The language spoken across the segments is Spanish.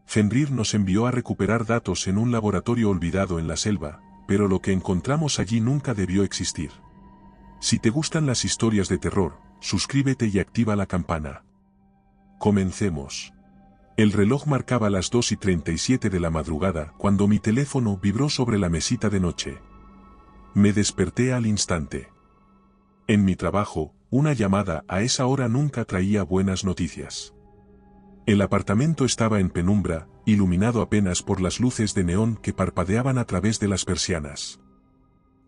Fenrir nos envió a recuperar datos en un laboratorio olvidado en la selva, pero lo que encontramos allí nunca debió existir. Si te gustan las historias de terror, suscríbete y activa la campana. Comencemos. El reloj marcaba las 2:37 de la madrugada cuando mi teléfono vibró sobre la mesita de noche. Me desperté al instante. En mi trabajo, una llamada a esa hora nunca traía buenas noticias. El apartamento estaba en penumbra, iluminado apenas por las luces de neón que parpadeaban a través de las persianas.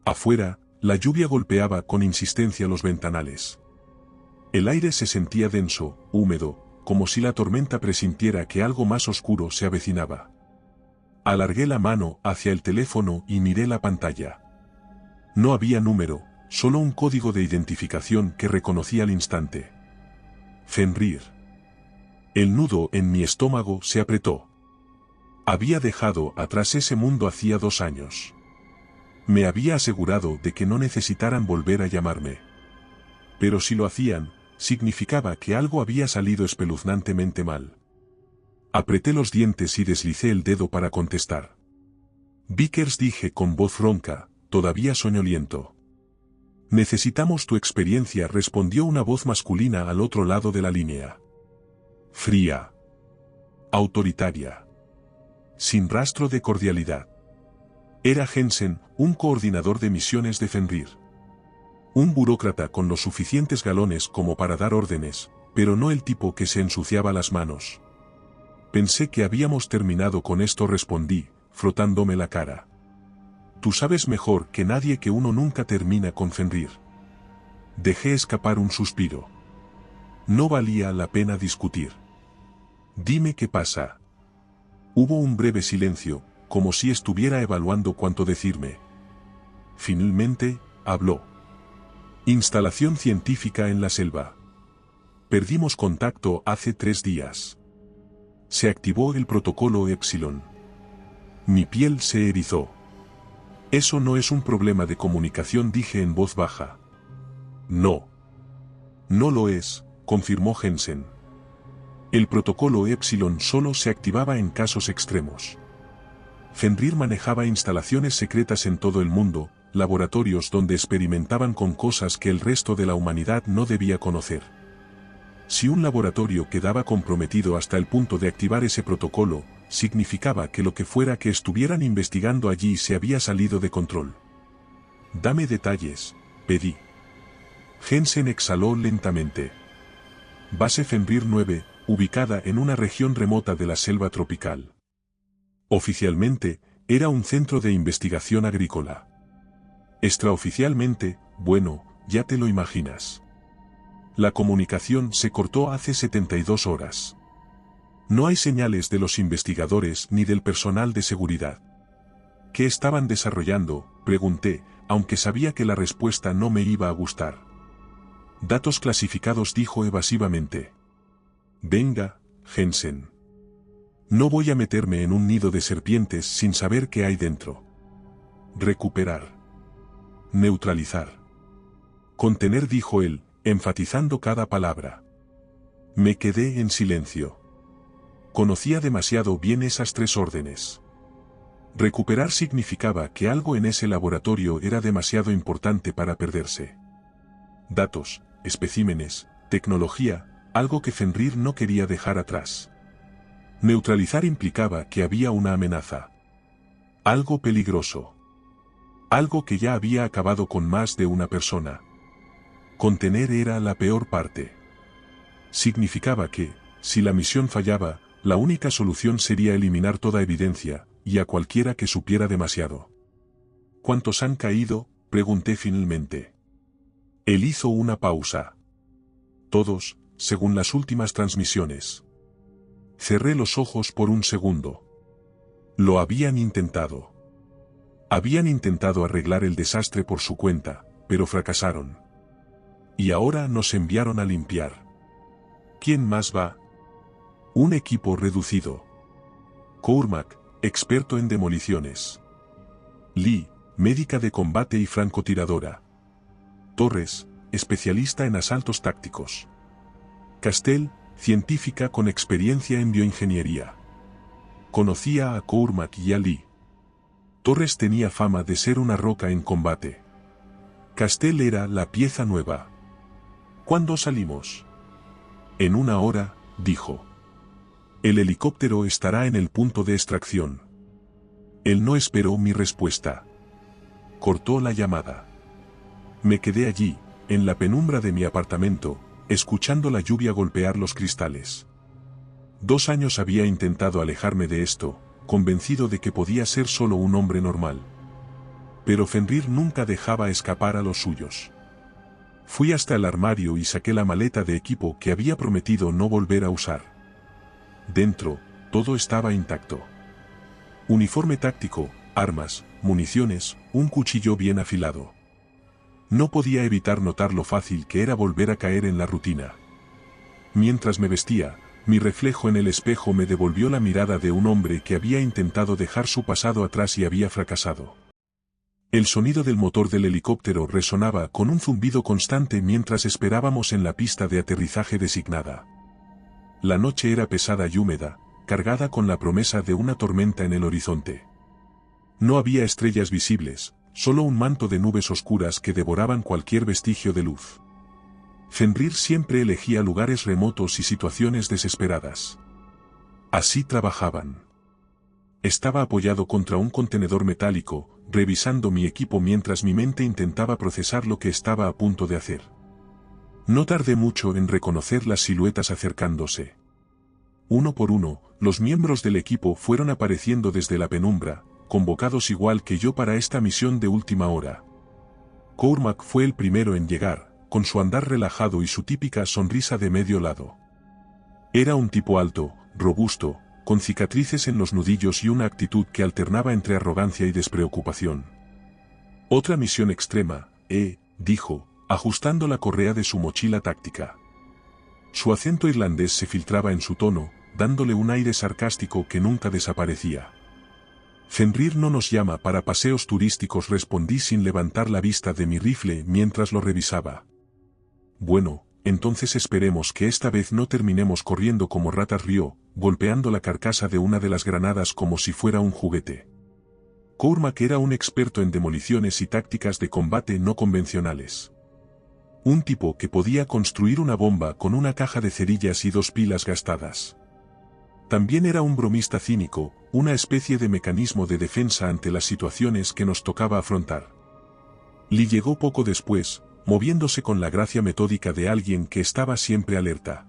Afuera, la lluvia golpeaba con insistencia los ventanales. El aire se sentía denso, húmedo, como si la tormenta presintiera que algo más oscuro se avecinaba. Alargué la mano hacia el teléfono y miré la pantalla. No había número, solo un código de identificación que reconocí al instante. Fenrir. El nudo en mi estómago se apretó. Había dejado atrás ese mundo hacía 2 años. Me había asegurado de que no necesitaran volver a llamarme. Pero si lo hacían, significaba que algo había salido espeluznantemente mal. Apreté los dientes y deslicé el dedo para contestar. Vickers, dije con voz ronca, todavía soñoliento. Necesitamos tu experiencia, respondió una voz masculina al otro lado de la línea. Fría. Autoritaria. Sin rastro de cordialidad. Era Jensen, un coordinador de misiones de Fenrir. Un burócrata con los suficientes galones como para dar órdenes, pero no el tipo que se ensuciaba las manos. Pensé que habíamos terminado con esto, respondí, frotándome la cara. Tú sabes mejor que nadie que uno nunca termina con Fenrir. Dejé escapar un suspiro. No valía la pena discutir. Dime qué pasa. Hubo un breve silencio, como si estuviera evaluando cuánto decirme. Finalmente, habló. Instalación científica en la selva. Perdimos contacto hace 3 días. Se activó el protocolo Epsilon. Mi piel se erizó. Eso no es un problema de comunicación, dije en voz baja. No. No lo es, confirmó Jensen. El protocolo Epsilon solo se activaba en casos extremos. Fenrir manejaba instalaciones secretas en todo el mundo, laboratorios donde experimentaban con cosas que el resto de la humanidad no debía conocer. Si un laboratorio quedaba comprometido hasta el punto de activar ese protocolo, significaba que lo que fuera que estuvieran investigando allí se había salido de control. Dame detalles, pedí. Jensen exhaló lentamente. Base Fenrir 9, ubicada en una región remota de la selva tropical. Oficialmente, era un centro de investigación agrícola. Extraoficialmente, bueno, ya te lo imaginas. La comunicación se cortó hace 72 horas. No hay señales de los investigadores ni del personal de seguridad. ¿Qué estaban desarrollando?, pregunté, aunque sabía que la respuesta no me iba a gustar. Datos clasificados, dijo evasivamente. Venga, Jensen. No voy a meterme en un nido de serpientes sin saber qué hay dentro. Recuperar. Neutralizar. Contener, dijo él, enfatizando cada palabra. Me quedé en silencio. Conocía demasiado bien esas 3 órdenes. Recuperar significaba que algo en ese laboratorio era demasiado importante para perderse. Datos, especímenes, tecnología, algo que Fenrir no quería dejar atrás. Neutralizar implicaba que había una amenaza. Algo peligroso. Algo que ya había acabado con más de una persona. Contener era la peor parte. Significaba que, si la misión fallaba, la única solución sería eliminar toda evidencia, y a cualquiera que supiera demasiado. ¿Cuántos han caído?, pregunté finalmente. Él hizo una pausa. Todos, según las últimas transmisiones. Cerré los ojos por un segundo. Lo habían intentado. Habían intentado arreglar el desastre por su cuenta, pero fracasaron. Y ahora nos enviaron a limpiar. ¿Quién más va? Un equipo reducido. Cormac, experto en demoliciones. Lee, médica de combate y francotiradora. Torres, especialista en asaltos tácticos. Castell, científica con experiencia en bioingeniería. Conocía a Cormac y a Lee. Torres tenía fama de ser una roca en combate. Castell era la pieza nueva. ¿Cuándo salimos? En 1 hora, dijo. El helicóptero estará en el punto de extracción. Él no esperó mi respuesta. Cortó la llamada. Me quedé allí, en la penumbra de mi apartamento, escuchando la lluvia golpear los cristales. 2 años había intentado alejarme de esto, convencido de que podía ser solo un hombre normal. Pero Fenrir nunca dejaba escapar a los suyos. Fui hasta el armario y saqué la maleta de equipo que había prometido no volver a usar. Dentro, todo estaba intacto. Uniforme táctico, armas, municiones, un cuchillo bien afilado. No podía evitar notar lo fácil que era volver a caer en la rutina. Mientras me vestía, mi reflejo en el espejo me devolvió la mirada de un hombre que había intentado dejar su pasado atrás y había fracasado. El sonido del motor del helicóptero resonaba con un zumbido constante mientras esperábamos en la pista de aterrizaje designada. La noche era pesada y húmeda, cargada con la promesa de una tormenta en el horizonte. No había estrellas visibles, solo un manto de nubes oscuras que devoraban cualquier vestigio de luz. Fenrir siempre elegía lugares remotos y situaciones desesperadas. Así trabajaban. Estaba apoyado contra un contenedor metálico, revisando mi equipo mientras mi mente intentaba procesar lo que estaba a punto de hacer. No tardé mucho en reconocer las siluetas acercándose. Uno por uno, los miembros del equipo fueron apareciendo desde la penumbra, convocados igual que yo para esta misión de última hora. Cormac fue el primero en llegar, con su andar relajado y su típica sonrisa de medio lado. Era un tipo alto, robusto, con cicatrices en los nudillos y una actitud que alternaba entre arrogancia y despreocupación. Otra misión extrema, dijo, ajustando la correa de su mochila táctica. Su acento irlandés se filtraba en su tono, dándole un aire sarcástico que nunca desaparecía. Fenrir no nos llama para paseos turísticos, respondí sin levantar la vista de mi rifle mientras lo revisaba. Bueno, entonces esperemos que esta vez no terminemos corriendo como ratas, rió, golpeando la carcasa de una de las granadas como si fuera un juguete. Cormac era un experto en demoliciones y tácticas de combate no convencionales. Un tipo que podía construir una bomba con una caja de cerillas y 2 pilas gastadas. También era un bromista cínico, una especie de mecanismo de defensa ante las situaciones que nos tocaba afrontar. Lee llegó poco después, moviéndose con la gracia metódica de alguien que estaba siempre alerta.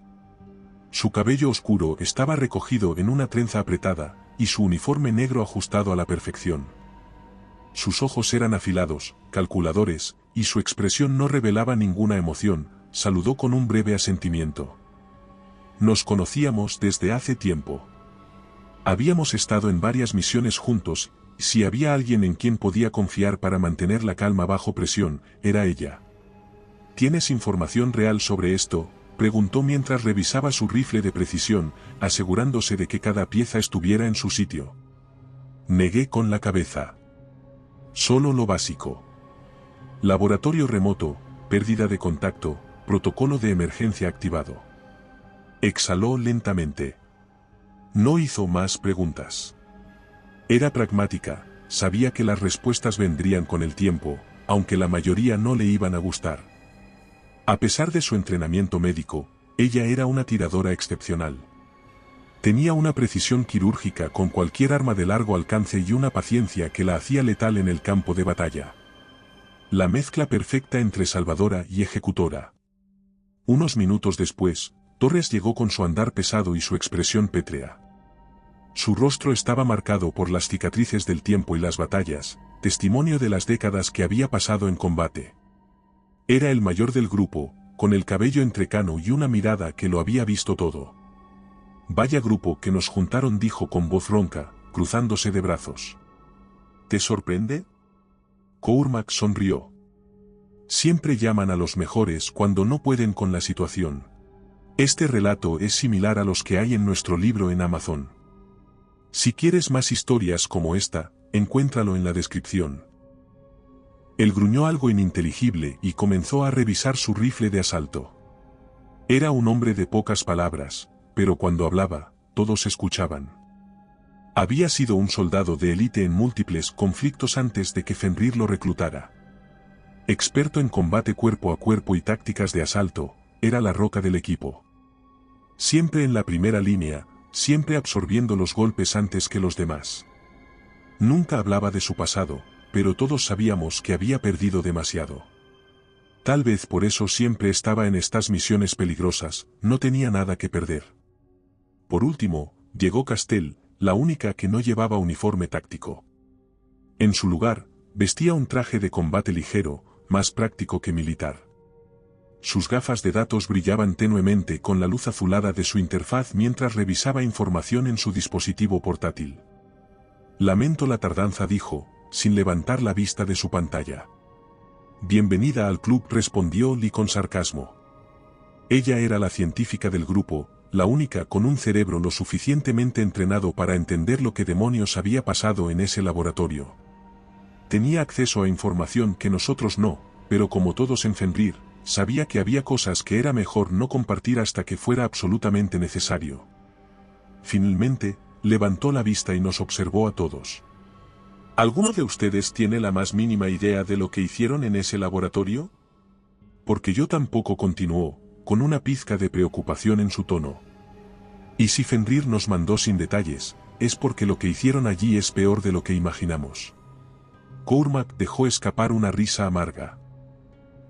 Su cabello oscuro estaba recogido en una trenza apretada, y su uniforme negro ajustado a la perfección. Sus ojos eran afilados, calculadores, y su expresión no revelaba ninguna emoción. Saludó con un breve asentimiento. Nos conocíamos desde hace tiempo. Habíamos estado en varias misiones juntos, y si había alguien en quien podía confiar para mantener la calma bajo presión, era ella. ¿Tienes información real sobre esto?, preguntó mientras revisaba su rifle de precisión, asegurándose de que cada pieza estuviera en su sitio. Negué con la cabeza. Solo lo básico. Laboratorio remoto, pérdida de contacto, protocolo de emergencia activado. Exhaló lentamente. No hizo más preguntas. Era pragmática, sabía que las respuestas vendrían con el tiempo, aunque la mayoría no le iban a gustar. A pesar de su entrenamiento médico, ella era una tiradora excepcional. Tenía una precisión quirúrgica con cualquier arma de largo alcance y una paciencia que la hacía letal en el campo de batalla. La mezcla perfecta entre salvadora y ejecutora. Unos minutos después, Torres llegó con su andar pesado y su expresión pétrea. Su rostro estaba marcado por las cicatrices del tiempo y las batallas, testimonio de las décadas que había pasado en combate. Era el mayor del grupo, con el cabello entrecano y una mirada que lo había visto todo. Vaya grupo que nos juntaron, dijo con voz ronca, cruzándose de brazos. ¿Te sorprende? Cormac sonrió. Siempre llaman a los mejores cuando no pueden con la situación. Este relato es similar a los que hay en nuestro libro en Amazon. Si quieres más historias como esta, encuéntralo en la descripción. Él gruñó algo ininteligible y comenzó a revisar su rifle de asalto. Era un hombre de pocas palabras, pero cuando hablaba, todos escuchaban. Había sido un soldado de élite en múltiples conflictos antes de que Fenrir lo reclutara. Experto en combate cuerpo a cuerpo y tácticas de asalto, era la roca del equipo. Siempre en la primera línea, siempre absorbiendo los golpes antes que los demás. Nunca hablaba de su pasado, pero todos sabíamos que había perdido demasiado. Tal vez por eso siempre estaba en estas misiones peligrosas, no tenía nada que perder. Por último, llegó Castell, la única que no llevaba uniforme táctico. En su lugar, vestía un traje de combate ligero, más práctico que militar. Sus gafas de datos brillaban tenuemente con la luz azulada de su interfaz mientras revisaba información en su dispositivo portátil. Lamento la tardanza, dijo, sin levantar la vista de su pantalla. Bienvenida al club, respondió Lee con sarcasmo. Ella era la científica del grupo, la única con un cerebro lo suficientemente entrenado para entender lo que demonios había pasado en ese laboratorio. Tenía acceso a información que nosotros no, pero como todos en Fenrir, sabía que había cosas que era mejor no compartir hasta que fuera absolutamente necesario. Finalmente, levantó la vista y nos observó a todos. ¿Alguno de ustedes tiene la más mínima idea de lo que hicieron en ese laboratorio? Porque yo tampoco, continuó, con una pizca de preocupación en su tono. Y si Fenrir nos mandó sin detalles, es porque lo que hicieron allí es peor de lo que imaginamos. Cormac dejó escapar una risa amarga.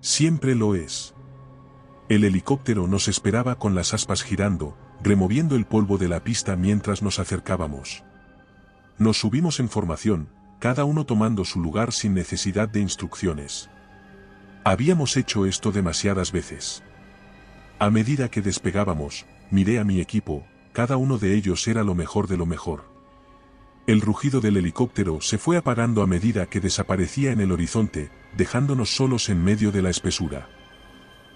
Siempre lo es. El helicóptero nos esperaba con las aspas girando, removiendo el polvo de la pista mientras nos acercábamos. Nos subimos en formación, cada uno tomando su lugar sin necesidad de instrucciones. Habíamos hecho esto demasiadas veces. A medida que despegábamos, miré a mi equipo, cada uno de ellos era lo mejor de lo mejor. El rugido del helicóptero se fue apagando a medida que desaparecía en el horizonte, dejándonos solos en medio de la espesura.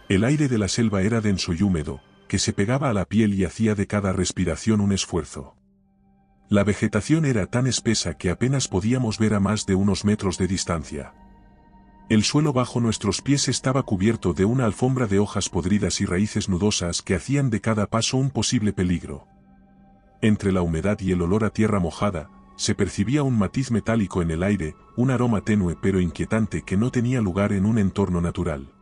El aire de la selva era denso y húmedo, que se pegaba a la piel y hacía de cada respiración un esfuerzo. La vegetación era tan espesa que apenas podíamos ver a más de unos metros de distancia. El suelo bajo nuestros pies estaba cubierto de una alfombra de hojas podridas y raíces nudosas que hacían de cada paso un posible peligro. Entre la humedad y el olor a tierra mojada, se percibía un matiz metálico en el aire, un aroma tenue pero inquietante que no tenía lugar en un entorno natural.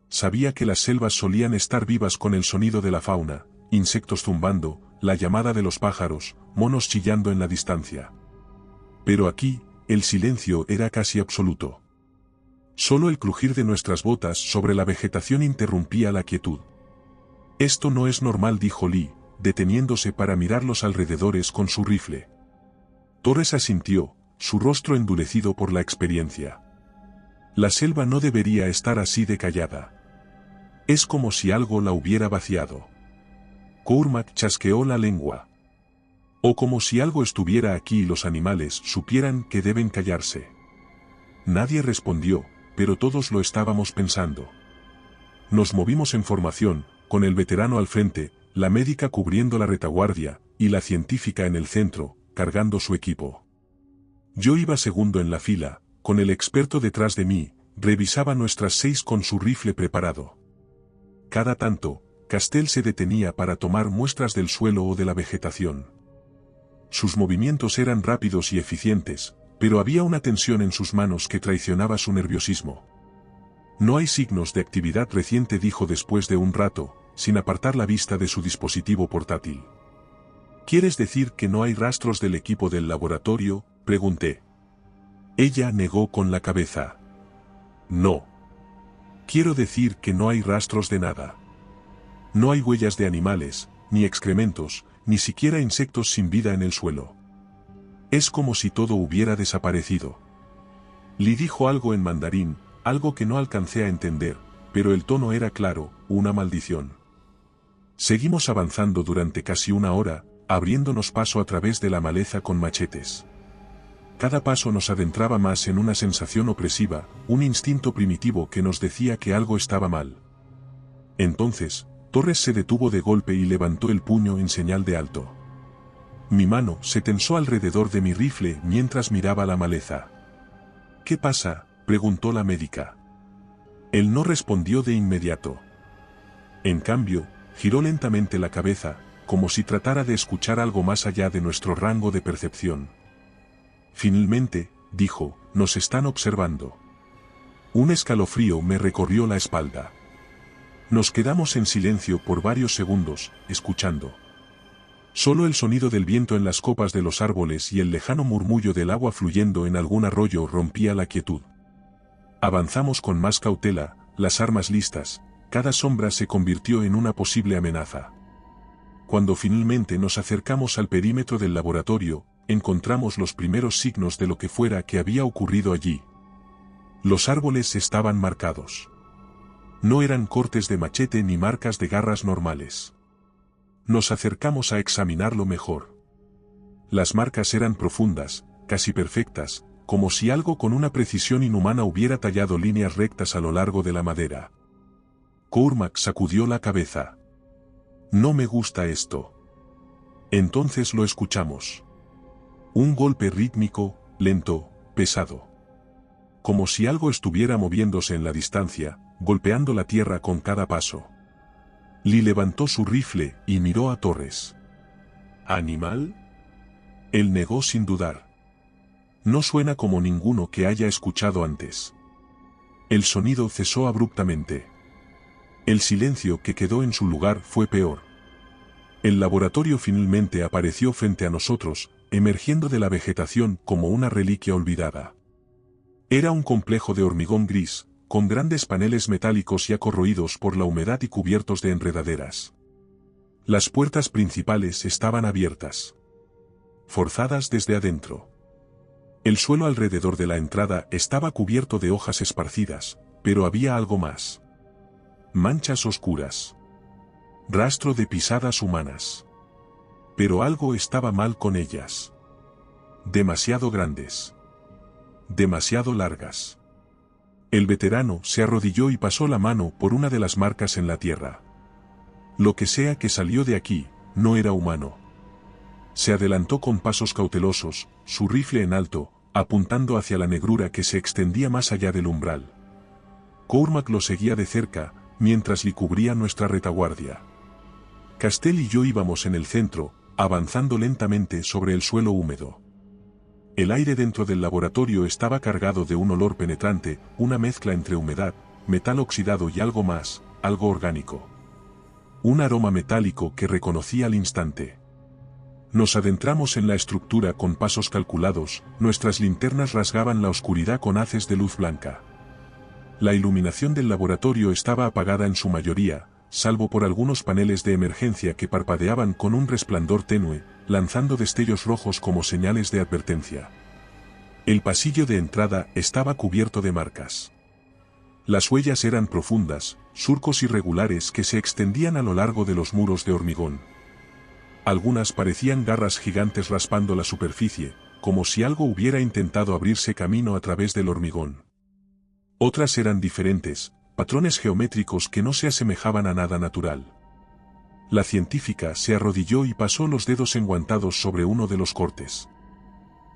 Sabía que las selvas solían estar vivas con el sonido de la fauna, insectos zumbando, la llamada de los pájaros, monos chillando en la distancia. Pero aquí, el silencio era casi absoluto. Solo el crujir de nuestras botas sobre la vegetación interrumpía la quietud. Esto no es normal, dijo Lee, deteniéndose para mirar los alrededores con su rifle. Torres asintió, su rostro endurecido por la experiencia. La selva no debería estar así de callada. Es como si algo la hubiera vaciado. Cormac chasqueó la lengua. O como si algo estuviera aquí y los animales supieran que deben callarse. Nadie respondió, pero todos lo estábamos pensando. Nos movimos en formación, con el veterano al frente, la médica cubriendo la retaguardia, y la científica en el centro, cargando su equipo. Yo iba segundo en la fila, con el experto detrás de mí, revisaba nuestras 6 con su rifle preparado. Cada tanto, Castell se detenía para tomar muestras del suelo o de la vegetación. Sus movimientos eran rápidos y eficientes, pero había una tensión en sus manos que traicionaba su nerviosismo. No hay signos de actividad reciente, dijo después de un rato, sin apartar la vista de su dispositivo portátil. ¿Quieres decir que no hay rastros del equipo del laboratorio?, pregunté. Ella negó con la cabeza. No. Quiero decir que no hay rastros de nada. No hay huellas de animales, ni excrementos, ni siquiera insectos sin vida en el suelo. Es como si todo hubiera desaparecido. Lee dijo algo en mandarín, algo que no alcancé a entender, pero el tono era claro, una maldición. Seguimos avanzando durante casi una hora, abriéndonos paso a través de la maleza con machetes. Cada paso nos adentraba más en una sensación opresiva, un instinto primitivo que nos decía que algo estaba mal. Entonces, Torres se detuvo de golpe y levantó el puño en señal de alto. Mi mano se tensó alrededor de mi rifle mientras miraba la maleza. ¿Qué pasa?, preguntó la médica. Él no respondió de inmediato. En cambio, giró lentamente la cabeza, como si tratara de escuchar algo más allá de nuestro rango de percepción. Finalmente, dijo, nos están observando. Un escalofrío me recorrió la espalda. Nos quedamos en silencio por varios segundos, escuchando. Solo el sonido del viento en las copas de los árboles y el lejano murmullo del agua fluyendo en algún arroyo rompía la quietud. Avanzamos con más cautela, las armas listas, cada sombra se convirtió en una posible amenaza. Cuando finalmente nos acercamos al perímetro del laboratorio, encontramos los primeros signos de lo que fuera que había ocurrido allí. Los árboles estaban marcados. No eran cortes de machete ni marcas de garras normales. Nos acercamos a examinarlo mejor. Las marcas eran profundas, casi perfectas, como si algo con una precisión inhumana hubiera tallado líneas rectas a lo largo de la madera. Cormac sacudió la cabeza. No me gusta esto. Entonces lo escuchamos. Un golpe rítmico, lento, pesado. Como si algo estuviera moviéndose en la distancia, golpeando la tierra con cada paso. Lee levantó su rifle y miró a Torres. ¿Animal? Él negó sin dudar. No suena como ninguno que haya escuchado antes. El sonido cesó abruptamente. El silencio que quedó en su lugar fue peor. El laboratorio finalmente apareció frente a nosotros, emergiendo de la vegetación como una reliquia olvidada. Era un complejo de hormigón gris, con grandes paneles metálicos ya corroídos por la humedad y cubiertos de enredaderas. Las puertas principales estaban abiertas, forzadas desde adentro. El suelo alrededor de la entrada estaba cubierto de hojas esparcidas, pero había algo más. Manchas oscuras. Rastro de pisadas humanas. Pero algo estaba mal con ellas. Demasiado grandes. Demasiado largas. El veterano se arrodilló y pasó la mano por una de las marcas en la tierra. Lo que sea que salió de aquí, no era humano. Se adelantó con pasos cautelosos, su rifle en alto, apuntando hacia la negrura que se extendía más allá del umbral. Cormac lo seguía de cerca, mientras le cubría nuestra retaguardia. Castell y yo íbamos en el centro, avanzando lentamente sobre el suelo húmedo. El aire dentro del laboratorio estaba cargado de un olor penetrante, una mezcla entre humedad, metal oxidado y algo más, algo orgánico. Un aroma metálico que reconocí al instante. Nos adentramos en la estructura con pasos calculados, nuestras linternas rasgaban la oscuridad con haces de luz blanca. La iluminación del laboratorio estaba apagada en su mayoría, salvo por algunos paneles de emergencia que parpadeaban con un resplandor tenue, lanzando destellos rojos como señales de advertencia. El pasillo de entrada estaba cubierto de marcas. Las huellas eran profundas, surcos irregulares que se extendían a lo largo de los muros de hormigón. Algunas parecían garras gigantes raspando la superficie, como si algo hubiera intentado abrirse camino a través del hormigón. Otras eran diferentes, patrones geométricos que no se asemejaban a nada natural. La científica se arrodilló y pasó los dedos enguantados sobre uno de los cortes.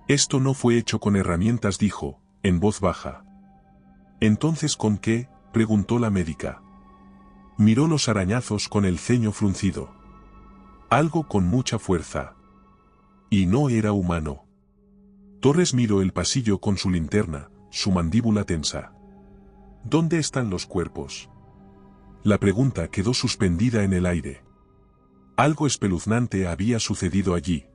Esto no fue hecho con herramientas, dijo, en voz baja. ¿Entonces con qué?, preguntó la médica. Miró los arañazos con el ceño fruncido. Algo con mucha fuerza. Y no era humano. Torres miró el pasillo con su linterna, su mandíbula tensa. ¿Dónde están los cuerpos? La pregunta quedó suspendida en el aire. Algo espeluznante había sucedido allí.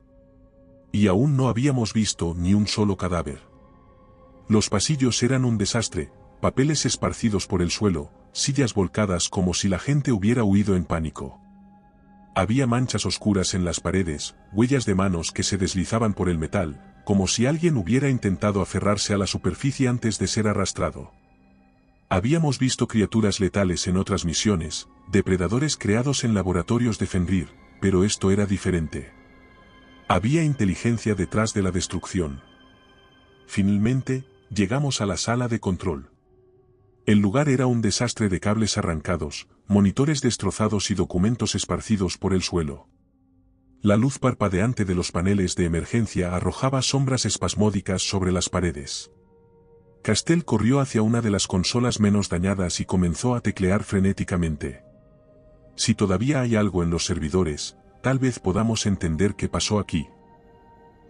Y aún no habíamos visto ni un solo cadáver. Los pasillos eran un desastre, papeles esparcidos por el suelo, sillas volcadas como si la gente hubiera huido en pánico. Había manchas oscuras en las paredes, huellas de manos que se deslizaban por el metal, como si alguien hubiera intentado aferrarse a la superficie antes de ser arrastrado. Habíamos visto criaturas letales en otras misiones, depredadores creados en laboratorios de Fenrir, pero esto era diferente. Había inteligencia detrás de la destrucción. Finalmente, llegamos a la sala de control. El lugar era un desastre de cables arrancados, monitores destrozados y documentos esparcidos por el suelo. La luz parpadeante de los paneles de emergencia arrojaba sombras espasmódicas sobre las paredes. Castell corrió hacia una de las consolas menos dañadas y comenzó a teclear frenéticamente. Si todavía hay algo en los servidores, tal vez podamos entender qué pasó aquí.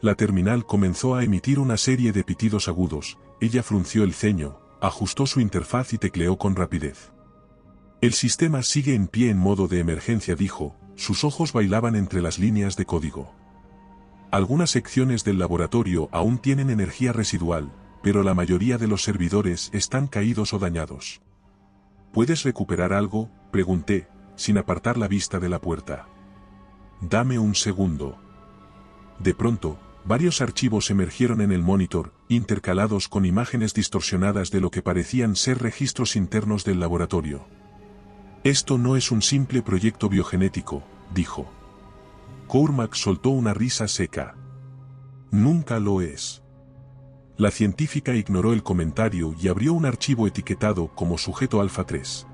La terminal comenzó a emitir una serie de pitidos agudos, ella frunció el ceño, ajustó su interfaz y tecleó con rapidez. El sistema sigue en pie en modo de emergencia, dijo, sus ojos bailaban entre las líneas de código. Algunas secciones del laboratorio aún tienen energía residual, pero la mayoría de los servidores están caídos o dañados. ¿Puedes recuperar algo?, pregunté, sin apartar la vista de la puerta. Dame un segundo. De pronto, varios archivos emergieron en el monitor, intercalados con imágenes distorsionadas de lo que parecían ser registros internos del laboratorio. Esto no es un simple proyecto biogenético, dijo. Cormac soltó una risa seca. Nunca lo es. La científica ignoró el comentario y abrió un archivo etiquetado como sujeto alfa 3.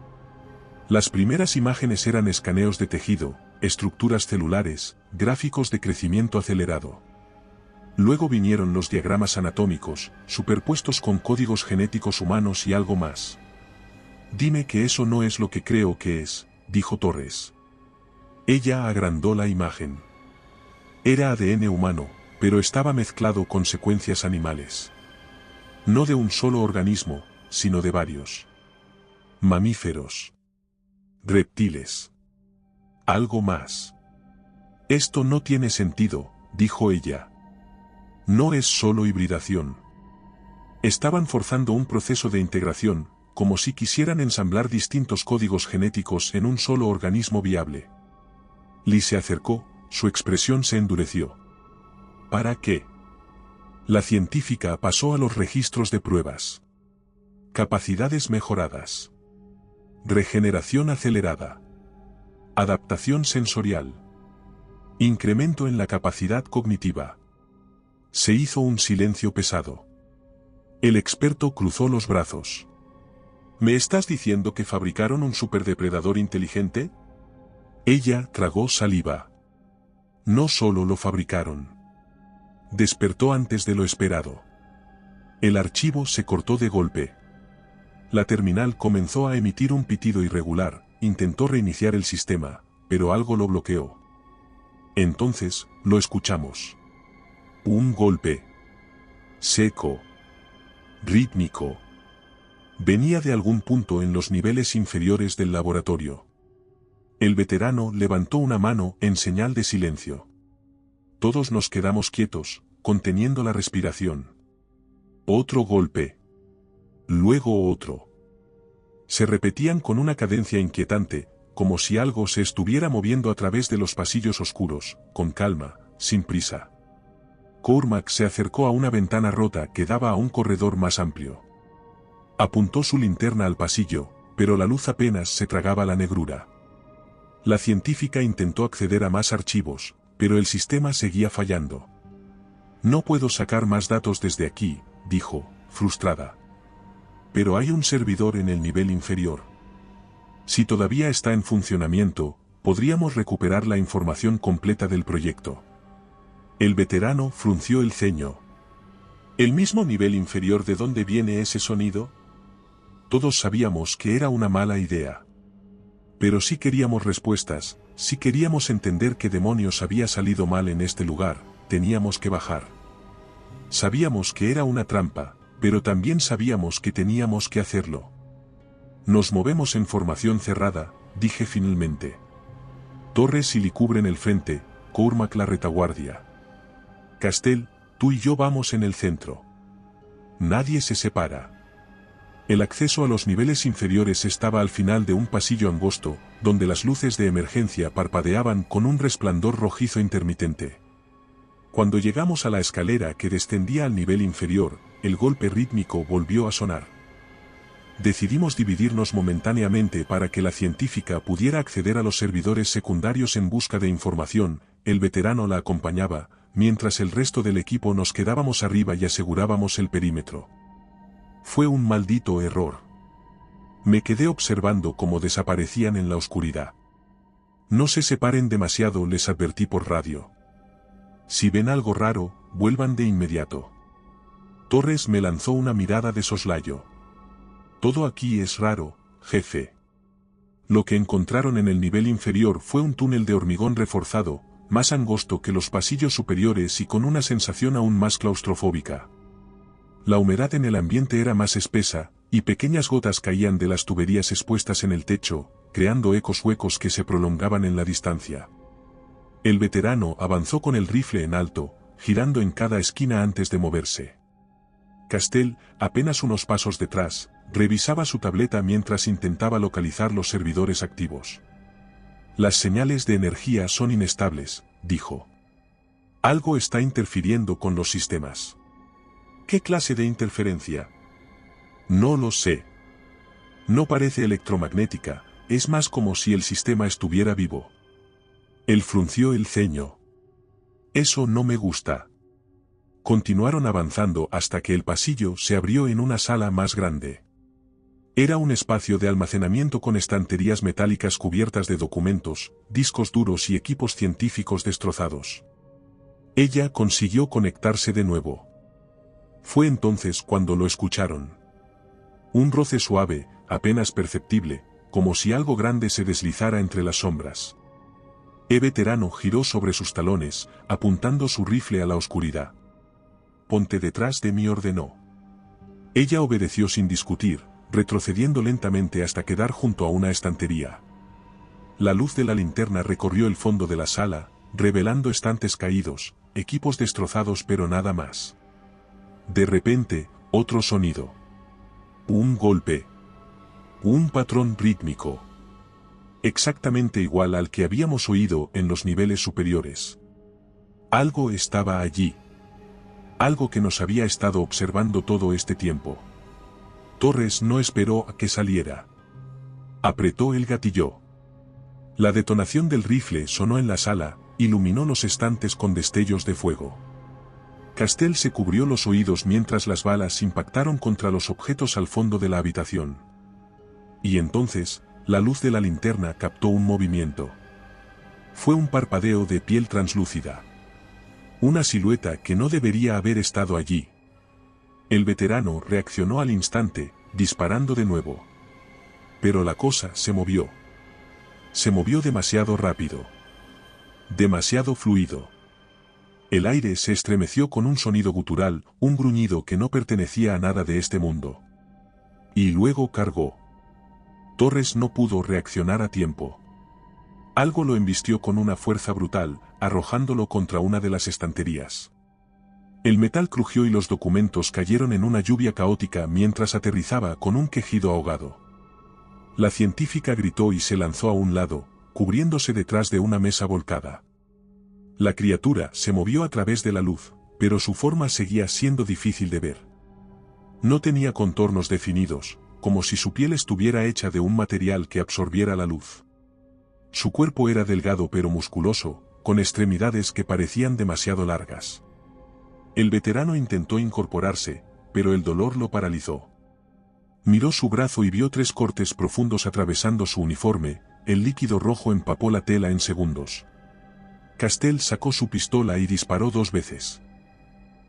Las primeras imágenes eran escaneos de tejido, estructuras celulares, gráficos de crecimiento acelerado. Luego vinieron los diagramas anatómicos, superpuestos con códigos genéticos humanos y algo más. Dime que eso no es lo que creo que es, dijo Torres. Ella agrandó la imagen. Era ADN humano, pero estaba mezclado con secuencias animales. No de un solo organismo, sino de varios. Mamíferos. Reptiles. Algo más. Esto no tiene sentido, dijo ella. No es solo hibridación. Estaban forzando un proceso de integración, como si quisieran ensamblar distintos códigos genéticos en un solo organismo viable. Lee se acercó, su expresión se endureció. ¿Para qué? La científica pasó a los registros de pruebas. Capacidades mejoradas. Regeneración acelerada. Adaptación sensorial. Incremento en la capacidad cognitiva. Se hizo un silencio pesado. El experto cruzó los brazos. ¿Me estás diciendo que fabricaron un superdepredador inteligente? Ella tragó saliva. No solo lo fabricaron. Despertó antes de lo esperado. El archivo se cortó de golpe. La terminal comenzó a emitir un pitido irregular, intentó reiniciar el sistema, pero algo lo bloqueó. Entonces, lo escuchamos. Un golpe. Seco. Rítmico. Venía de algún punto en los niveles inferiores del laboratorio. El veterano levantó una mano en señal de silencio. Todos nos quedamos quietos, conteniendo la respiración. Otro golpe. Luego otro. Se repetían con una cadencia inquietante, como si algo se estuviera moviendo a través de los pasillos oscuros, con calma, sin prisa. Cormac se acercó a una ventana rota que daba a un corredor más amplio. Apuntó su linterna al pasillo, pero la luz apenas se tragaba la negrura. La científica intentó acceder a más archivos, pero el sistema seguía fallando. No puedo sacar más datos desde aquí, dijo, frustrada. Pero hay un servidor en el nivel inferior. Si todavía está en funcionamiento, podríamos recuperar la información completa del proyecto. El veterano frunció el ceño. ¿El mismo nivel inferior de dónde viene ese sonido? Todos sabíamos que era una mala idea. Pero sí queríamos respuestas, si queríamos entender qué demonios había salido mal en este lugar, teníamos que bajar. Sabíamos que era una trampa, pero también sabíamos que teníamos que hacerlo. Nos movemos en formación cerrada, dije finalmente. Torres y Lee cubren el frente, Cormac la retaguardia. Castell, tú y yo vamos en el centro. Nadie se separa. El acceso a los niveles inferiores estaba al final de un pasillo angosto, donde las luces de emergencia parpadeaban con un resplandor rojizo intermitente. Cuando llegamos a la escalera que descendía al nivel inferior, el golpe rítmico volvió a sonar. Decidimos dividirnos momentáneamente para que la científica pudiera acceder a los servidores secundarios en busca de información, el veterano la acompañaba, mientras el resto del equipo nos quedábamos arriba y asegurábamos el perímetro. Fue un maldito error. Me quedé observando cómo desaparecían en la oscuridad. No se separen demasiado, les advertí por radio. Si ven algo raro, vuelvan de inmediato. Torres me lanzó una mirada de soslayo. Todo aquí es raro, jefe. Lo que encontraron en el nivel inferior fue un túnel de hormigón reforzado, más angosto que los pasillos superiores y con una sensación aún más claustrofóbica. La humedad en el ambiente era más espesa, y pequeñas gotas caían de las tuberías expuestas en el techo, creando ecos huecos que se prolongaban en la distancia. El veterano avanzó con el rifle en alto, girando en cada esquina antes de moverse. Castell, apenas unos pasos detrás, revisaba su tableta mientras intentaba localizar los servidores activos. Las señales de energía son inestables, dijo. Algo está interfiriendo con los sistemas. ¿Qué clase de interferencia? No lo sé. No parece electromagnética, es más como si el sistema estuviera vivo. Él frunció el ceño. Eso no me gusta. Continuaron avanzando hasta que el pasillo se abrió en una sala más grande. Era un espacio de almacenamiento con estanterías metálicas cubiertas de documentos, discos duros y equipos científicos destrozados. Ella consiguió conectarse de nuevo. Fue entonces cuando lo escucharon. Un roce suave, apenas perceptible, como si algo grande se deslizara entre las sombras. El veterano giró sobre sus talones, apuntando su rifle a la oscuridad. «Ponte detrás de mí», ordenó. Ella obedeció sin discutir, retrocediendo lentamente hasta quedar junto a una estantería. La luz de la linterna recorrió el fondo de la sala, revelando estantes caídos, equipos destrozados pero nada más. De repente, otro sonido. Un golpe. Un patrón rítmico. Exactamente igual al que habíamos oído en los niveles superiores. Algo estaba allí. Algo que nos había estado observando todo este tiempo. Torres no esperó a que saliera. Apretó el gatillo. La detonación del rifle sonó en la sala, iluminó los estantes con destellos de fuego. Castell se cubrió los oídos mientras las balas impactaron contra los objetos al fondo de la habitación. Y entonces, la luz de la linterna captó un movimiento. Fue un parpadeo de piel translúcida. Una silueta que no debería haber estado allí. El veterano reaccionó al instante, disparando de nuevo. Pero la cosa se movió. Se movió demasiado rápido. Demasiado fluido. El aire se estremeció con un sonido gutural, un gruñido que no pertenecía a nada de este mundo. Y luego cargó. Torres no pudo reaccionar a tiempo. Algo lo embistió con una fuerza brutal, arrojándolo contra una de las estanterías. El metal crujió y los documentos cayeron en una lluvia caótica mientras aterrizaba con un quejido ahogado. La científica gritó y se lanzó a un lado, cubriéndose detrás de una mesa volcada. La criatura se movió a través de la luz, pero su forma seguía siendo difícil de ver. No tenía contornos definidos, como si su piel estuviera hecha de un material que absorbiera la luz. Su cuerpo era delgado pero musculoso, con extremidades que parecían demasiado largas. El veterano intentó incorporarse, pero el dolor lo paralizó. Miró su brazo y vio 3 cortes profundos atravesando su uniforme, el líquido rojo empapó la tela en segundos. Castell sacó su pistola y disparó 2 veces.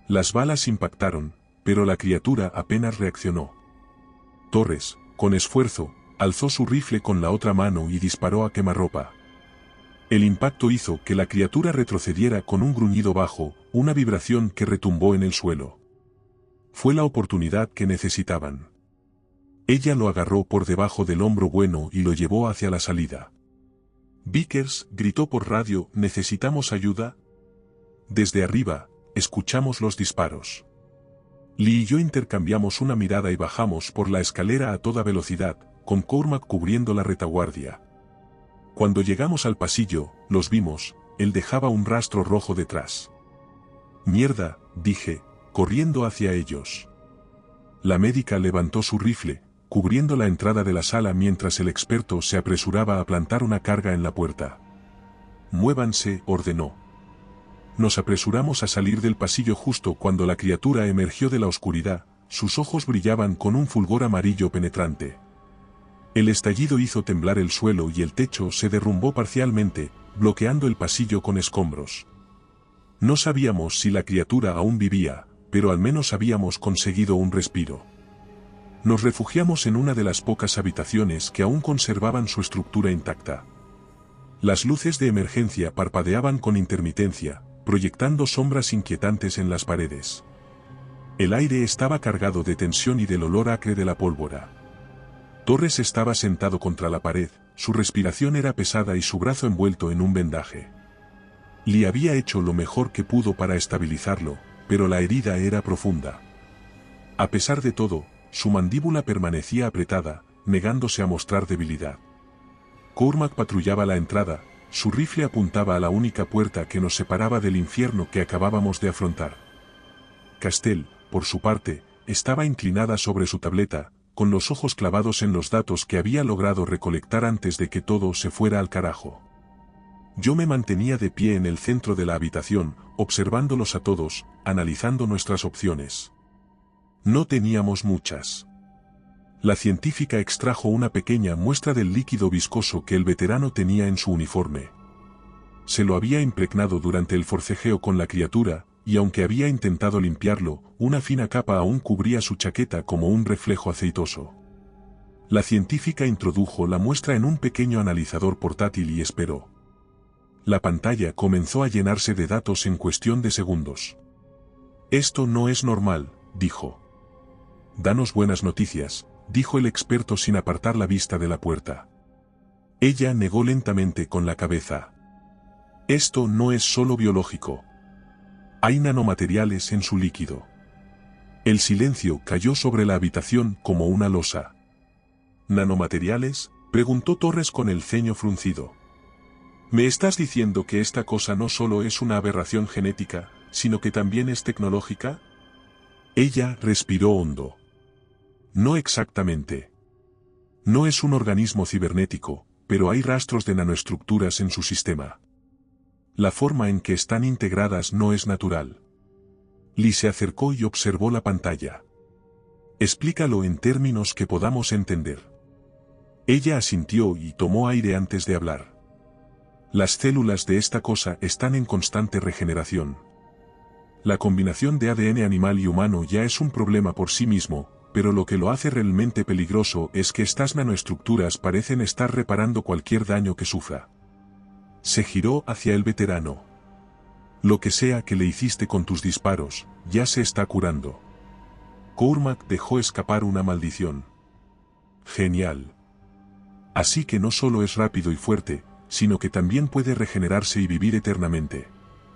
Las balas impactaron, pero la criatura apenas reaccionó. Torres, con esfuerzo, alzó su rifle con la otra mano y disparó a quemarropa. El impacto hizo que la criatura retrocediera con un gruñido bajo, una vibración que retumbó en el suelo. Fue la oportunidad que necesitaban. Ella lo agarró por debajo del hombro bueno y lo llevó hacia la salida. Vickers gritó por radio: «¿Necesitamos ayuda?» Desde arriba, escuchamos los disparos. Lee y yo intercambiamos una mirada y bajamos por la escalera a toda velocidad, con Cormac cubriendo la retaguardia. Cuando llegamos al pasillo, los vimos, él dejaba un rastro rojo detrás. «Mierda», dije, corriendo hacia ellos. La médica levantó su rifle, cubriendo la entrada de la sala mientras el experto se apresuraba a plantar una carga en la puerta. «Muévanse», ordenó. Nos apresuramos a salir del pasillo justo cuando la criatura emergió de la oscuridad, sus ojos brillaban con un fulgor amarillo penetrante. El estallido hizo temblar el suelo y el techo se derrumbó parcialmente, bloqueando el pasillo con escombros. No sabíamos si la criatura aún vivía, pero al menos habíamos conseguido un respiro. Nos refugiamos en una de las pocas habitaciones que aún conservaban su estructura intacta. Las luces de emergencia parpadeaban con intermitencia, proyectando sombras inquietantes en las paredes. El aire estaba cargado de tensión y del olor acre de la pólvora. Torres estaba sentado contra la pared, su respiración era pesada y su brazo envuelto en un vendaje. Lee había hecho lo mejor que pudo para estabilizarlo, pero la herida era profunda. A pesar de todo, su mandíbula permanecía apretada, negándose a mostrar debilidad. Cormac patrullaba la entrada, su rifle apuntaba a la única puerta que nos separaba del infierno que acabábamos de afrontar. Castell, por su parte, estaba inclinada sobre su tableta, con los ojos clavados en los datos que había logrado recolectar antes de que todo se fuera al carajo. Yo me mantenía de pie en el centro de la habitación, observándolos a todos, analizando nuestras opciones. No teníamos muchas. La científica extrajo una pequeña muestra del líquido viscoso que el veterano tenía en su uniforme. Se lo había impregnado durante el forcejeo con la criatura, y aunque había intentado limpiarlo, una fina capa aún cubría su chaqueta como un reflejo aceitoso. La científica introdujo la muestra en un pequeño analizador portátil y esperó. La pantalla comenzó a llenarse de datos en cuestión de segundos. Esto no es normal, dijo. Danos buenas noticias, dijo el experto sin apartar la vista de la puerta. Ella negó lentamente con la cabeza. Esto no es solo biológico. Hay nanomateriales en su líquido. El silencio cayó sobre la habitación como una losa. ¿Nanomateriales?, preguntó Torres con el ceño fruncido. ¿Me estás diciendo que esta cosa no solo es una aberración genética, sino que también es tecnológica? Ella respiró hondo. No exactamente. No es un organismo cibernético, pero hay rastros de nanoestructuras en su sistema. La forma en que están integradas no es natural. Lee se acercó y observó la pantalla. Explícalo en términos que podamos entender. Ella asintió y tomó aire antes de hablar. Las células de esta cosa están en constante regeneración. La combinación de ADN animal y humano ya es un problema por sí mismo, pero lo que lo hace realmente peligroso es que estas nanoestructuras parecen estar reparando cualquier daño que sufra. Se giró hacia el veterano. Lo que sea que le hiciste con tus disparos, ya se está curando. Cormac dejó escapar una maldición. Genial. Así que no solo es rápido y fuerte, sino que también puede regenerarse y vivir eternamente.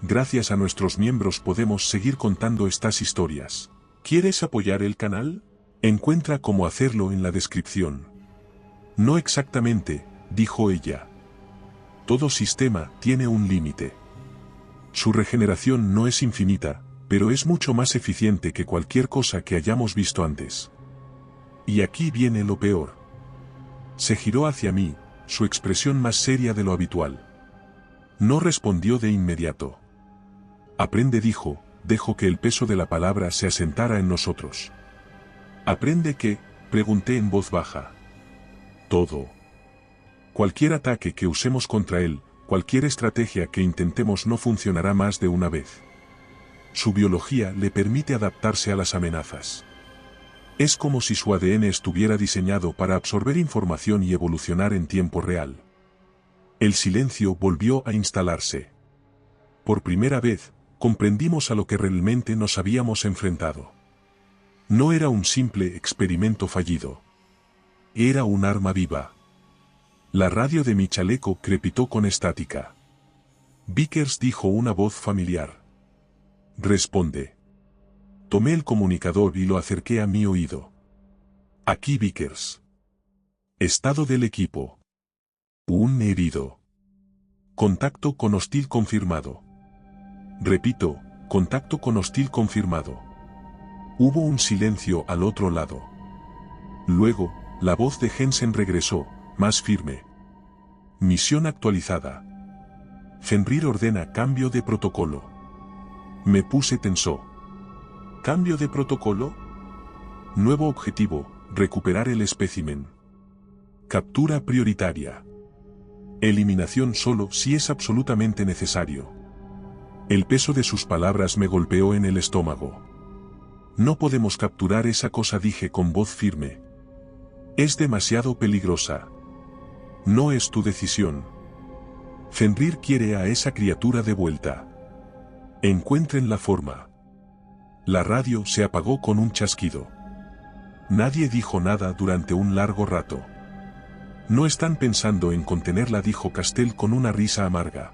Gracias a nuestros miembros podemos seguir contando estas historias. ¿Quieres apoyar el canal? Encuentra cómo hacerlo en la descripción. No exactamente, dijo ella. Todo sistema tiene un límite. Su regeneración no es infinita, pero es mucho más eficiente que cualquier cosa que hayamos visto antes. Y aquí viene lo peor. Se giró hacia mí, su expresión más seria de lo habitual. No respondió de inmediato. Aprende, dijo, dejó que el peso de la palabra se asentara en nosotros. ¿Aprende qué?, pregunté en voz baja. Todo. Cualquier ataque que usemos contra él, cualquier estrategia que intentemos no funcionará más de una vez. Su biología le permite adaptarse a las amenazas. Es como si su ADN estuviera diseñado para absorber información y evolucionar en tiempo real. El silencio volvió a instalarse. Por primera vez, comprendimos a lo que realmente nos habíamos enfrentado. No era un simple experimento fallido. Era un arma viva. La radio de mi chaleco crepitó con estática. Vickers, dijo una voz familiar. Responde. Tomé el comunicador y lo acerqué a mi oído. Aquí Vickers. Estado del equipo. Un herido. Contacto con hostil confirmado. Repito, contacto con hostil confirmado. Hubo un silencio al otro lado. Luego, la voz de Jensen regresó, más firme. Misión actualizada. Fenrir ordena cambio de protocolo. Me puse tenso. ¿Cambio de protocolo? Nuevo objetivo, recuperar el espécimen. Captura prioritaria. Eliminación solo si es absolutamente necesario. El peso de sus palabras me golpeó en el estómago. No podemos capturar esa cosa, dije con voz firme. Es demasiado peligrosa. No es tu decisión. Fenrir quiere a esa criatura de vuelta. Encuentren la forma. La radio se apagó con un chasquido. Nadie dijo nada durante un largo rato. No están pensando en contenerla, dijo Castell con una risa amarga.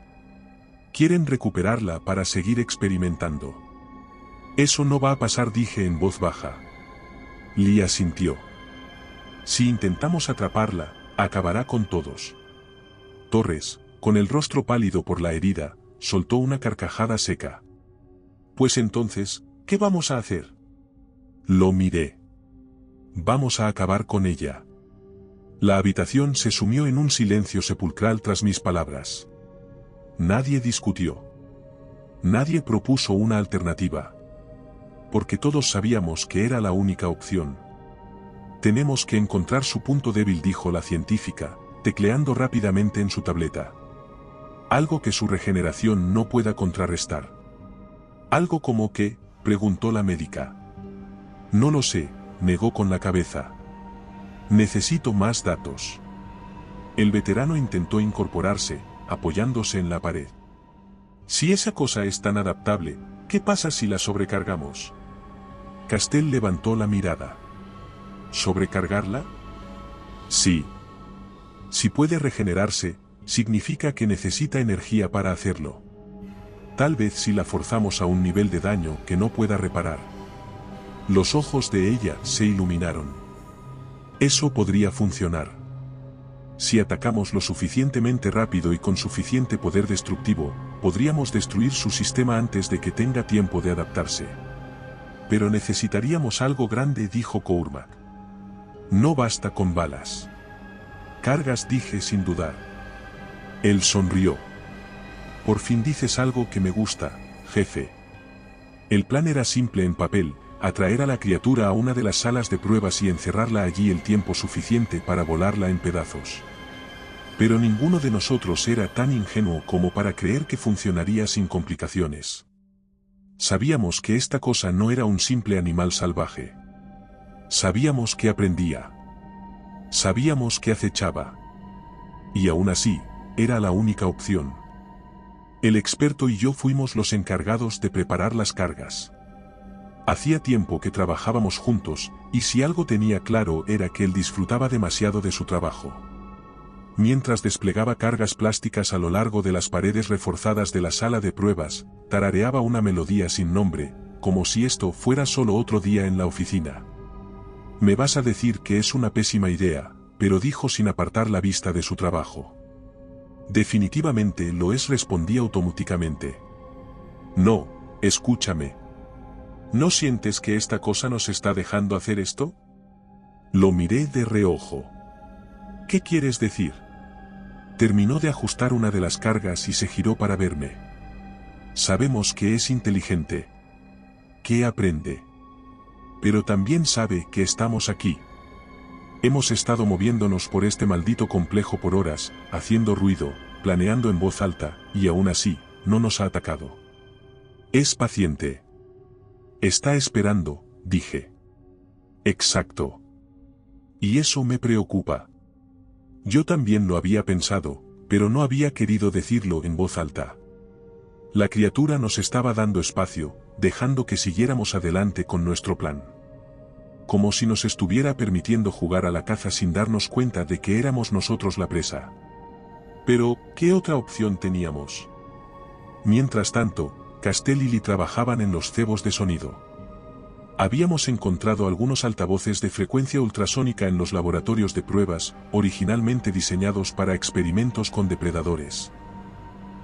Quieren recuperarla para seguir experimentando. Eso no va a pasar, dije en voz baja. Lee asintió. Si intentamos atraparla, acabará con todos. Torres, con el rostro pálido por la herida, soltó una carcajada seca. Pues entonces, ¿qué vamos a hacer? Lo miré. Vamos a acabar con ella. La habitación se sumió en un silencio sepulcral tras mis palabras. Nadie discutió. Nadie propuso una alternativa. Porque todos sabíamos que era la única opción. Tenemos que encontrar su punto débil, dijo la científica, tecleando rápidamente en su tableta. Algo que su regeneración no pueda contrarrestar. ¿Algo como qué?, preguntó la médica. No lo sé, negó con la cabeza. Necesito más datos. El veterano intentó incorporarse, apoyándose en la pared. Si esa cosa es tan adaptable, ¿qué pasa si la sobrecargamos? Castell levantó la mirada. ¿Sobrecargarla? Sí. Si puede regenerarse, significa que necesita energía para hacerlo. Tal vez si la forzamos a un nivel de daño que no pueda reparar. Los ojos de ella se iluminaron. Eso podría funcionar. Si atacamos lo suficientemente rápido y con suficiente poder destructivo, podríamos destruir su sistema antes de que tenga tiempo de adaptarse. Pero necesitaríamos algo grande, dijo Cormac. No basta con balas. Cargas, dije sin dudar. Él sonrió. Por fin dices algo que me gusta, jefe. El plan era simple en papel: atraer a la criatura a una de las salas de pruebas y encerrarla allí el tiempo suficiente para volarla en pedazos. Pero ninguno de nosotros era tan ingenuo como para creer que funcionaría sin complicaciones. Sabíamos que esta cosa no era un simple animal salvaje. Sabíamos que aprendía. Sabíamos que acechaba. Y aún así, era la única opción. El experto y yo fuimos los encargados de preparar las cargas. Hacía tiempo que trabajábamos juntos, y si algo tenía claro era que él disfrutaba demasiado de su trabajo. Mientras desplegaba cargas plásticas a lo largo de las paredes reforzadas de la sala de pruebas, tarareaba una melodía sin nombre, como si esto fuera solo otro día en la oficina. Me vas a decir que es una pésima idea, pero dijo sin apartar la vista de su trabajo. Definitivamente lo es, respondí automáticamente. No, escúchame. ¿No sientes que esta cosa nos está dejando hacer esto? Lo miré de reojo. ¿Qué quieres decir? Terminó de ajustar una de las cargas y se giró para verme. Sabemos que es inteligente. Que aprende. Pero también sabe que estamos aquí. Hemos estado moviéndonos por este maldito complejo por horas, haciendo ruido, planeando en voz alta, y aún así, no nos ha atacado. Es paciente. Está esperando, dije. Exacto. Y eso me preocupa. Yo también lo había pensado, pero no había querido decirlo en voz alta. La criatura nos estaba dando espacio, dejando que siguiéramos adelante con nuestro plan. Como si nos estuviera permitiendo jugar a la caza sin darnos cuenta de que éramos nosotros la presa. Pero, ¿qué otra opción teníamos? Mientras tanto, Castell y Lee trabajaban en los cebos de sonido. Habíamos encontrado algunos altavoces de frecuencia ultrasónica en los laboratorios de pruebas, originalmente diseñados para experimentos con depredadores.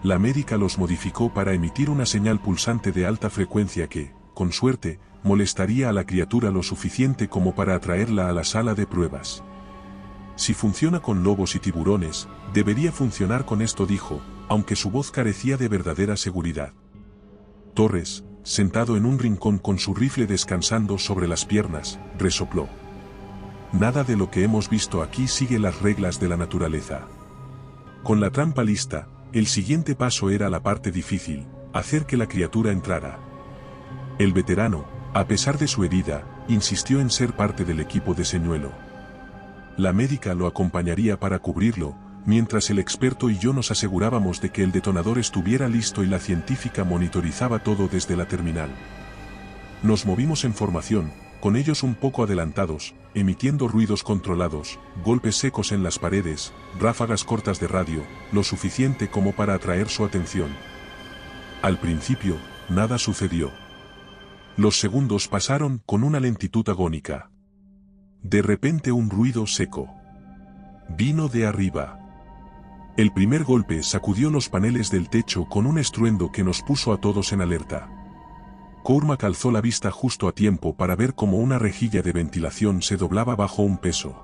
La médica los modificó para emitir una señal pulsante de alta frecuencia que, con suerte, molestaría a la criatura lo suficiente como para atraerla a la sala de pruebas. Si funciona con lobos y tiburones, debería funcionar con esto, dijo, aunque su voz carecía de verdadera seguridad. Torres, sentado en un rincón con su rifle descansando sobre las piernas, resopló. Nada de lo que hemos visto aquí sigue las reglas de la naturaleza. Con la trampa lista, el siguiente paso era la parte difícil: hacer que la criatura entrara. El veterano, A pesar de su herida, insistió en ser parte del equipo de señuelo. La médica lo acompañaría para cubrirlo, mientras el experto y yo nos asegurábamos de que el detonador estuviera listo y la científica monitorizaba todo desde la terminal. Nos movimos en formación, con ellos un poco adelantados, emitiendo ruidos controlados, golpes secos en las paredes, ráfagas cortas de radio, lo suficiente como para atraer su atención. Al principio, nada sucedió. Los segundos pasaron con una lentitud agónica. De repente un ruido seco. Vino de arriba. El primer golpe sacudió los paneles del techo con un estruendo que nos puso a todos en alerta. Cormac alzó la vista justo a tiempo para ver cómo una rejilla de ventilación se doblaba bajo un peso.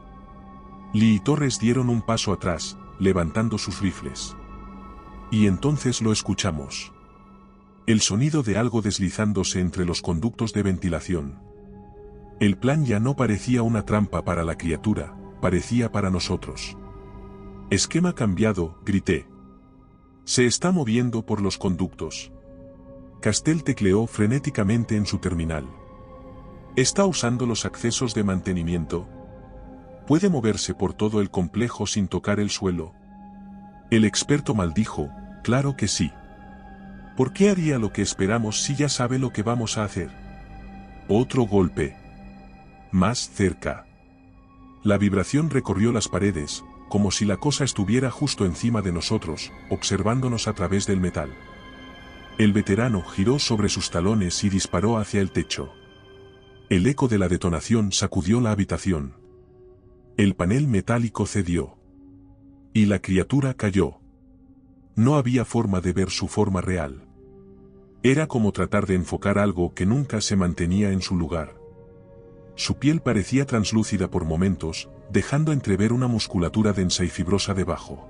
Lee y Torres dieron un paso atrás, levantando sus rifles. Y entonces lo escuchamos. El sonido de algo deslizándose entre los conductos de ventilación. El plan ya no parecía una trampa para la criatura, parecía para nosotros. Esquema cambiado, grité. Se está moviendo por los conductos. Castell tecleó frenéticamente en su terminal. ¿Está usando los accesos de mantenimiento? ¿Puede moverse por todo el complejo sin tocar el suelo? El experto maldijo, claro que sí. ¿Por qué haría lo que esperamos si ya sabe lo que vamos a hacer? Otro golpe. Más cerca. La vibración recorrió las paredes, como si la cosa estuviera justo encima de nosotros, observándonos a través del metal. El veterano giró sobre sus talones y disparó hacia el techo. El eco de la detonación sacudió la habitación. El panel metálico cedió. Y la criatura cayó. No había forma de ver su forma real. Era como tratar de enfocar algo que nunca se mantenía en su lugar. Su piel parecía translúcida por momentos, dejando entrever una musculatura densa y fibrosa debajo.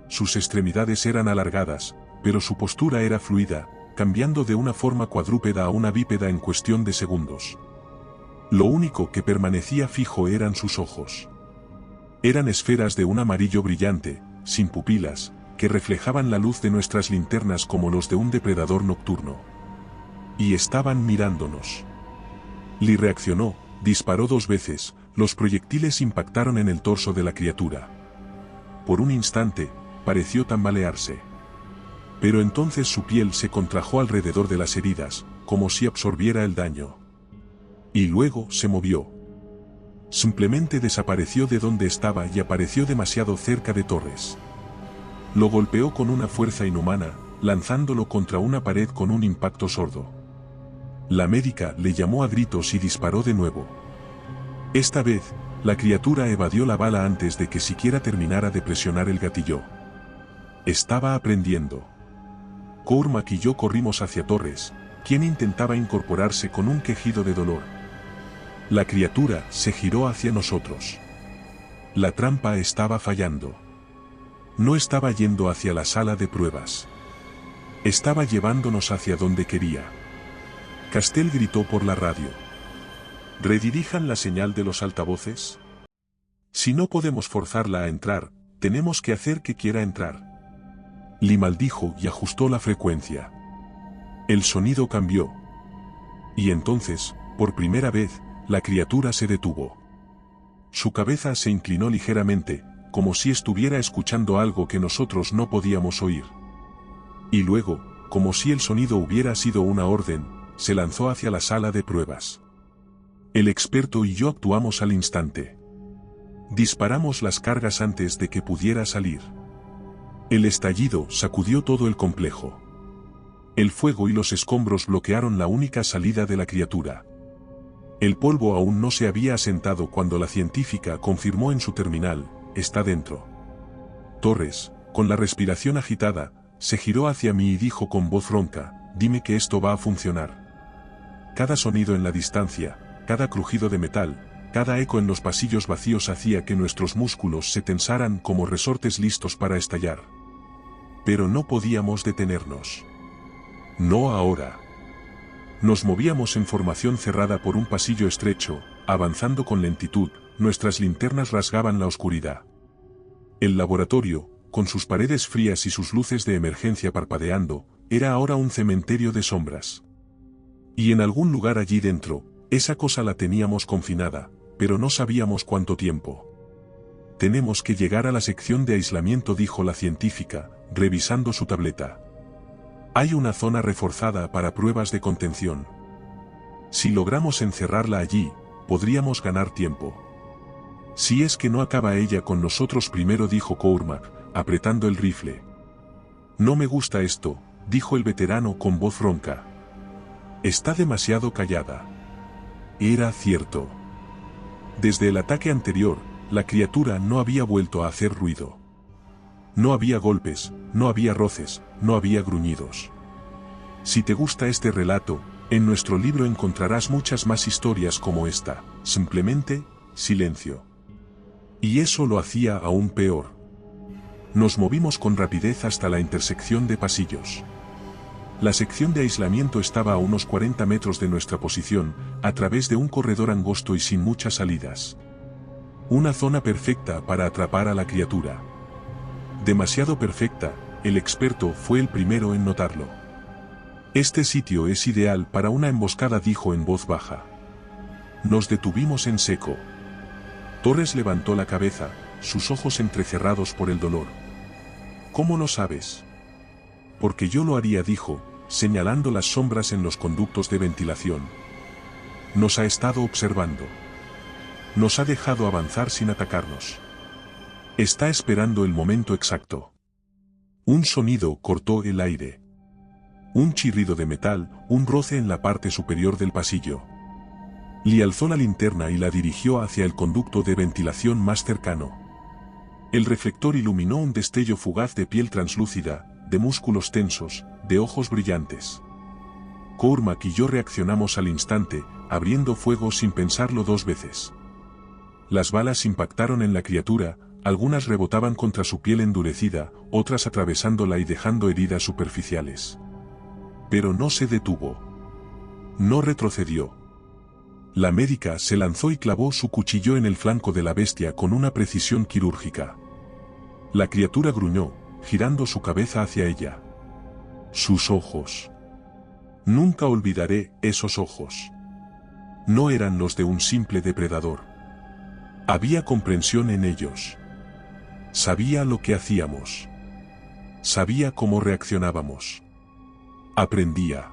Sus extremidades eran alargadas, pero su postura era fluida, cambiando de una forma cuadrúpeda a una bípeda en cuestión de segundos. Lo único que permanecía fijo eran sus ojos. Eran esferas de un amarillo brillante, sin pupilas, que reflejaban la luz de nuestras linternas como los de un depredador nocturno. Y estaban mirándonos. Lee reaccionó, disparó 2 veces, los proyectiles impactaron en el torso de la criatura. Por un instante, pareció tambalearse. Pero entonces su piel se contrajo alrededor de las heridas, como si absorbiera el daño. Y luego se movió. Simplemente desapareció de donde estaba y apareció demasiado cerca de Torres. Lo golpeó con una fuerza inhumana, lanzándolo contra una pared con un impacto sordo. La médica le llamó a gritos y disparó de nuevo. Esta vez, la criatura evadió la bala antes de que siquiera terminara de presionar el gatillo. Estaba aprendiendo. Cormac y yo corrimos hacia Torres, quien intentaba incorporarse con un quejido de dolor. La criatura se giró hacia nosotros. La trampa estaba fallando. No estaba yendo hacia la sala de pruebas. Estaba llevándonos hacia donde quería. Castell gritó por la radio. ¿Redirijan la señal de los altavoces? Si no podemos forzarla a entrar, tenemos que hacer que quiera entrar. Lee maldijo y ajustó la frecuencia. El sonido cambió. Y entonces, por primera vez, la criatura se detuvo. Su cabeza se inclinó ligeramente, como si estuviera escuchando algo que nosotros no podíamos oír. Y luego, como si el sonido hubiera sido una orden, se lanzó hacia la sala de pruebas. El experto y yo actuamos al instante. Disparamos las cargas antes de que pudiera salir. El estallido sacudió todo el complejo. El fuego y los escombros bloquearon la única salida de la criatura. El polvo aún no se había asentado cuando la científica confirmó en su terminal, está dentro. Torres, con la respiración agitada, se giró hacia mí y dijo con voz ronca, dime que esto va a funcionar. Cada sonido en la distancia, cada crujido de metal, cada eco en los pasillos vacíos hacía que nuestros músculos se tensaran como resortes listos para estallar. Pero no podíamos detenernos. No ahora. Nos movíamos en formación cerrada por un pasillo estrecho, avanzando con lentitud, nuestras linternas rasgaban la oscuridad. El laboratorio, con sus paredes frías y sus luces de emergencia parpadeando, era ahora un cementerio de sombras. Y en algún lugar allí dentro, esa cosa la teníamos confinada, pero no sabíamos cuánto tiempo. Tenemos que llegar a la sección de aislamiento, dijo la científica, revisando su tableta. Hay una zona reforzada para pruebas de contención. Si logramos encerrarla allí, podríamos ganar tiempo. Si es que no acaba ella con nosotros primero, dijo Cormac, apretando el rifle. No me gusta esto, dijo el veterano con voz ronca. Está demasiado callada. Era cierto. Desde el ataque anterior, la criatura no había vuelto a hacer ruido. No había golpes, no había roces, no había gruñidos. Si te gusta este relato, en nuestro libro encontrarás muchas más historias como esta. Simplemente, silencio. Y eso lo hacía aún peor. Nos movimos con rapidez hasta la intersección de pasillos. La sección de aislamiento estaba a unos 40 metros de nuestra posición, a través de un corredor angosto y sin muchas salidas. Una zona perfecta para atrapar a la criatura. Demasiado perfecta, el experto fue el primero en notarlo. Este sitio es ideal para una emboscada, dijo en voz baja. Nos detuvimos en seco. Torres levantó la cabeza, sus ojos entrecerrados por el dolor. ¿Cómo lo sabes? Porque yo lo haría, dijo, señalando las sombras en los conductos de ventilación. Nos ha estado observando. Nos ha dejado avanzar sin atacarnos. Está esperando el momento exacto. Un sonido cortó el aire. Un chirrido de metal, un roce en la parte superior del pasillo. Lee alzó la linterna y la dirigió hacia el conducto de ventilación más cercano. El reflector iluminó un destello fugaz de piel translúcida, de músculos tensos, de ojos brillantes. Cormac y yo reaccionamos al instante, abriendo fuego sin pensarlo dos veces. Las balas impactaron en la criatura, algunas rebotaban contra su piel endurecida, otras atravesándola y dejando heridas superficiales. Pero no se detuvo. No retrocedió. La médica se lanzó y clavó su cuchillo en el flanco de la bestia con una precisión quirúrgica. La criatura gruñó, girando su cabeza hacia ella. Sus ojos. Nunca olvidaré esos ojos. No eran los de un simple depredador. Había comprensión en ellos. Sabía lo que hacíamos. Sabía cómo reaccionábamos. Aprendía.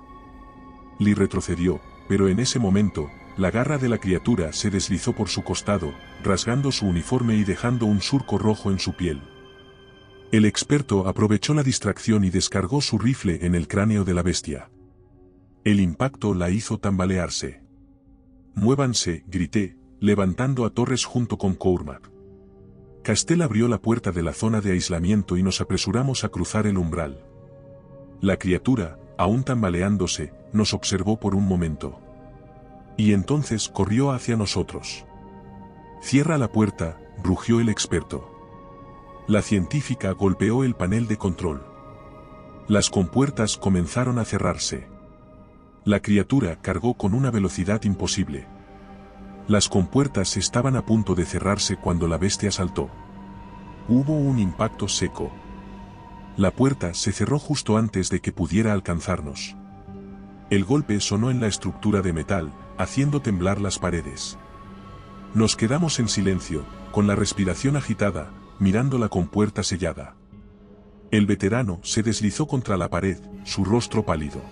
Lee retrocedió, pero en ese momento, la garra de la criatura se deslizó por su costado, rasgando su uniforme y dejando un surco rojo en su piel. El experto aprovechó la distracción y descargó su rifle en el cráneo de la bestia. El impacto la hizo tambalearse. «Muévanse», grité, levantando a Torres junto con Cormac. Castell abrió la puerta de la zona de aislamiento y nos apresuramos a cruzar el umbral. La criatura, aún tambaleándose, nos observó por un momento. Y entonces corrió hacia nosotros. «Cierra la puerta», rugió el experto. La científica golpeó el panel de control. Las compuertas comenzaron a cerrarse. La criatura cargó con una velocidad imposible. Las compuertas estaban a punto de cerrarse cuando la bestia saltó. Hubo un impacto seco. La puerta se cerró justo antes de que pudiera alcanzarnos. El golpe sonó en la estructura de metal, haciendo temblar las paredes. Nos quedamos en silencio, con la respiración agitada, mirando la compuerta sellada. El veterano se deslizó contra la pared, su rostro pálido.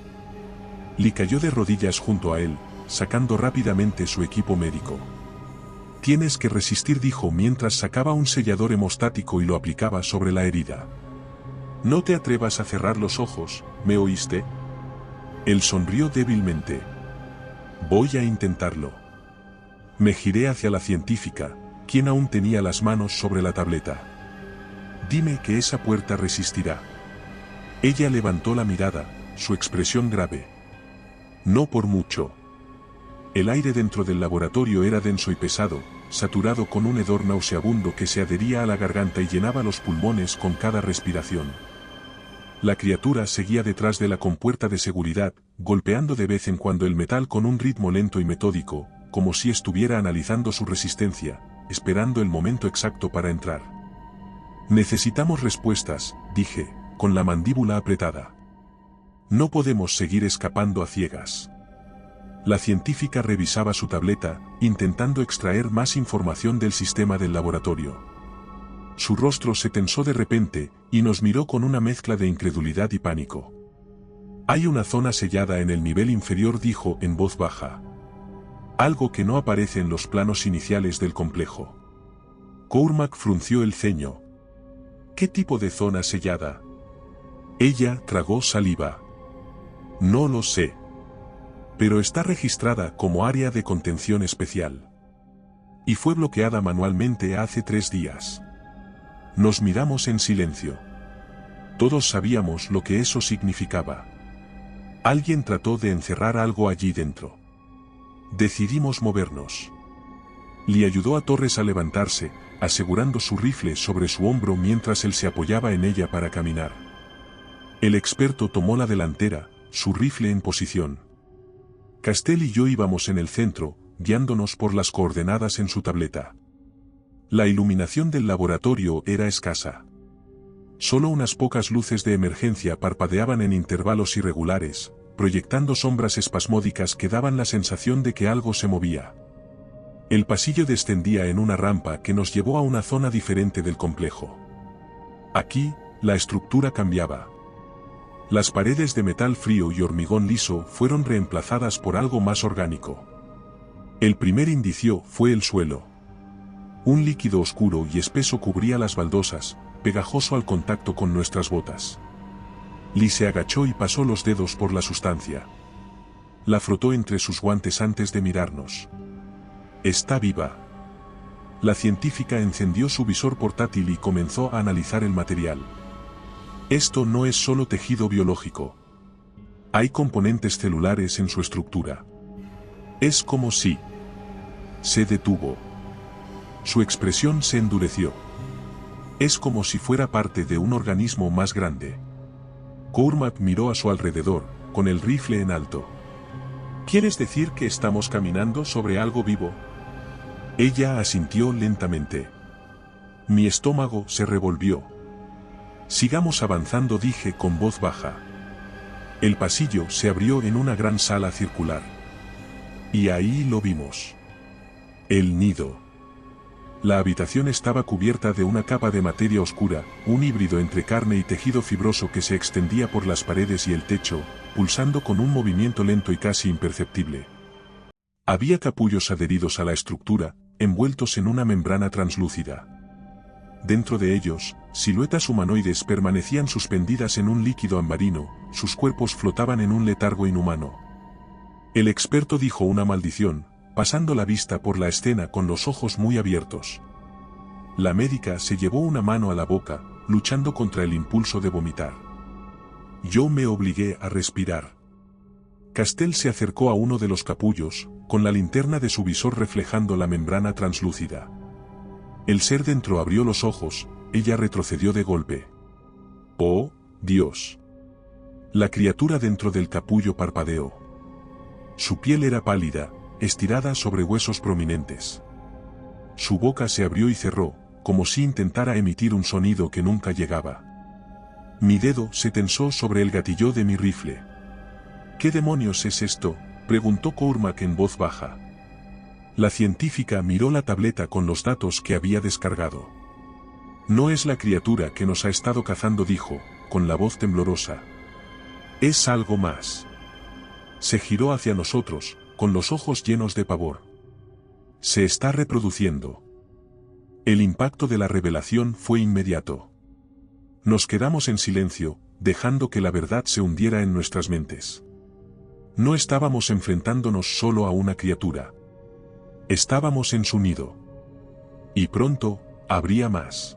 Lee cayó de rodillas junto a él, sacando rápidamente su equipo médico. «Tienes que resistir», dijo mientras sacaba un sellador hemostático y lo aplicaba sobre la herida. «No te atrevas a cerrar los ojos, ¿me oíste?» Él sonrió débilmente. «Voy a intentarlo». Me giré hacia la científica, quien aún tenía las manos sobre la tableta. «Dime que esa puerta resistirá». Ella levantó la mirada, su expresión grave. «No por mucho». El aire dentro del laboratorio era denso y pesado, saturado con un hedor nauseabundo que se adhería a la garganta y llenaba los pulmones con cada respiración. La criatura seguía detrás de la compuerta de seguridad, golpeando de vez en cuando el metal con un ritmo lento y metódico, como si estuviera analizando su resistencia, esperando el momento exacto para entrar. «Necesitamos respuestas», dije, con la mandíbula apretada. «No podemos seguir escapando a ciegas». La científica revisaba su tableta, intentando extraer más información del sistema del laboratorio. Su rostro se tensó de repente, y nos miró con una mezcla de incredulidad y pánico. «Hay una zona sellada en el nivel inferior», dijo en voz baja. «Algo que no aparece en los planos iniciales del complejo». Cormac frunció el ceño. «¿Qué tipo de zona sellada?» Ella tragó saliva. «No lo sé. Pero está registrada como área de contención especial. Y fue bloqueada manualmente hace 3 días». Nos miramos en silencio. Todos sabíamos lo que eso significaba. Alguien trató de encerrar algo allí dentro. Decidimos movernos. Lee ayudó a Torres a levantarse, asegurando su rifle sobre su hombro mientras él se apoyaba en ella para caminar. El experto tomó la delantera, su rifle en posición. Castell y yo íbamos en el centro, guiándonos por las coordenadas en su tableta. La iluminación del laboratorio era escasa. Solo unas pocas luces de emergencia parpadeaban en intervalos irregulares, proyectando sombras espasmódicas que daban la sensación de que algo se movía. El pasillo descendía en una rampa que nos llevó a una zona diferente del complejo. Aquí, la estructura cambiaba. Las paredes de metal frío y hormigón liso fueron reemplazadas por algo más orgánico. El primer indicio fue el suelo. Un líquido oscuro y espeso cubría las baldosas, pegajoso al contacto con nuestras botas. Lee se agachó y pasó los dedos por la sustancia. La frotó entre sus guantes antes de mirarnos. «Está viva». La científica encendió su visor portátil y comenzó a analizar el material. «Esto no es solo tejido biológico. Hay componentes celulares en su estructura. Es como si...». Se detuvo. Su expresión se endureció. «Es como si fuera parte de un organismo más grande». Cormac miró a su alrededor, con el rifle en alto. «¿Quieres decir que estamos caminando sobre algo vivo?». Ella asintió lentamente. Mi estómago se revolvió. «Sigamos avanzando», dije con voz baja. El pasillo se abrió en una gran sala circular. Y ahí lo vimos. El nido. La habitación estaba cubierta de una capa de materia oscura, un híbrido entre carne y tejido fibroso que se extendía por las paredes y el techo, pulsando con un movimiento lento y casi imperceptible. Había capullos adheridos a la estructura, envueltos en una membrana translúcida. Dentro de ellos, siluetas humanoides permanecían suspendidas en un líquido ambarino, sus cuerpos flotaban en un letargo inhumano. El experto dijo una maldición, pasando la vista por la escena con los ojos muy abiertos. La médica se llevó una mano a la boca, luchando contra el impulso de vomitar. Yo me obligué a respirar. Castell se acercó a uno de los capullos, con la linterna de su visor reflejando la membrana translúcida. El ser dentro abrió los ojos, ella retrocedió de golpe. ¡Oh, Dios! La criatura dentro del capullo parpadeó. Su piel era pálida, estirada sobre huesos prominentes. Su boca se abrió y cerró, como si intentara emitir un sonido que nunca llegaba. Mi dedo se tensó sobre el gatillo de mi rifle. «¿Qué demonios es esto?», preguntó Cormac en voz baja. La científica miró la tableta con los datos que había descargado. «No es la criatura que nos ha estado cazando», dijo, con la voz temblorosa. «Es algo más». Se giró hacia nosotros, con los ojos llenos de pavor. «Se está reproduciendo». El impacto de la revelación fue inmediato. Nos quedamos en silencio, dejando que la verdad se hundiera en nuestras mentes. No estábamos enfrentándonos solo a una criatura. Estábamos en su nido. Y pronto, habría más.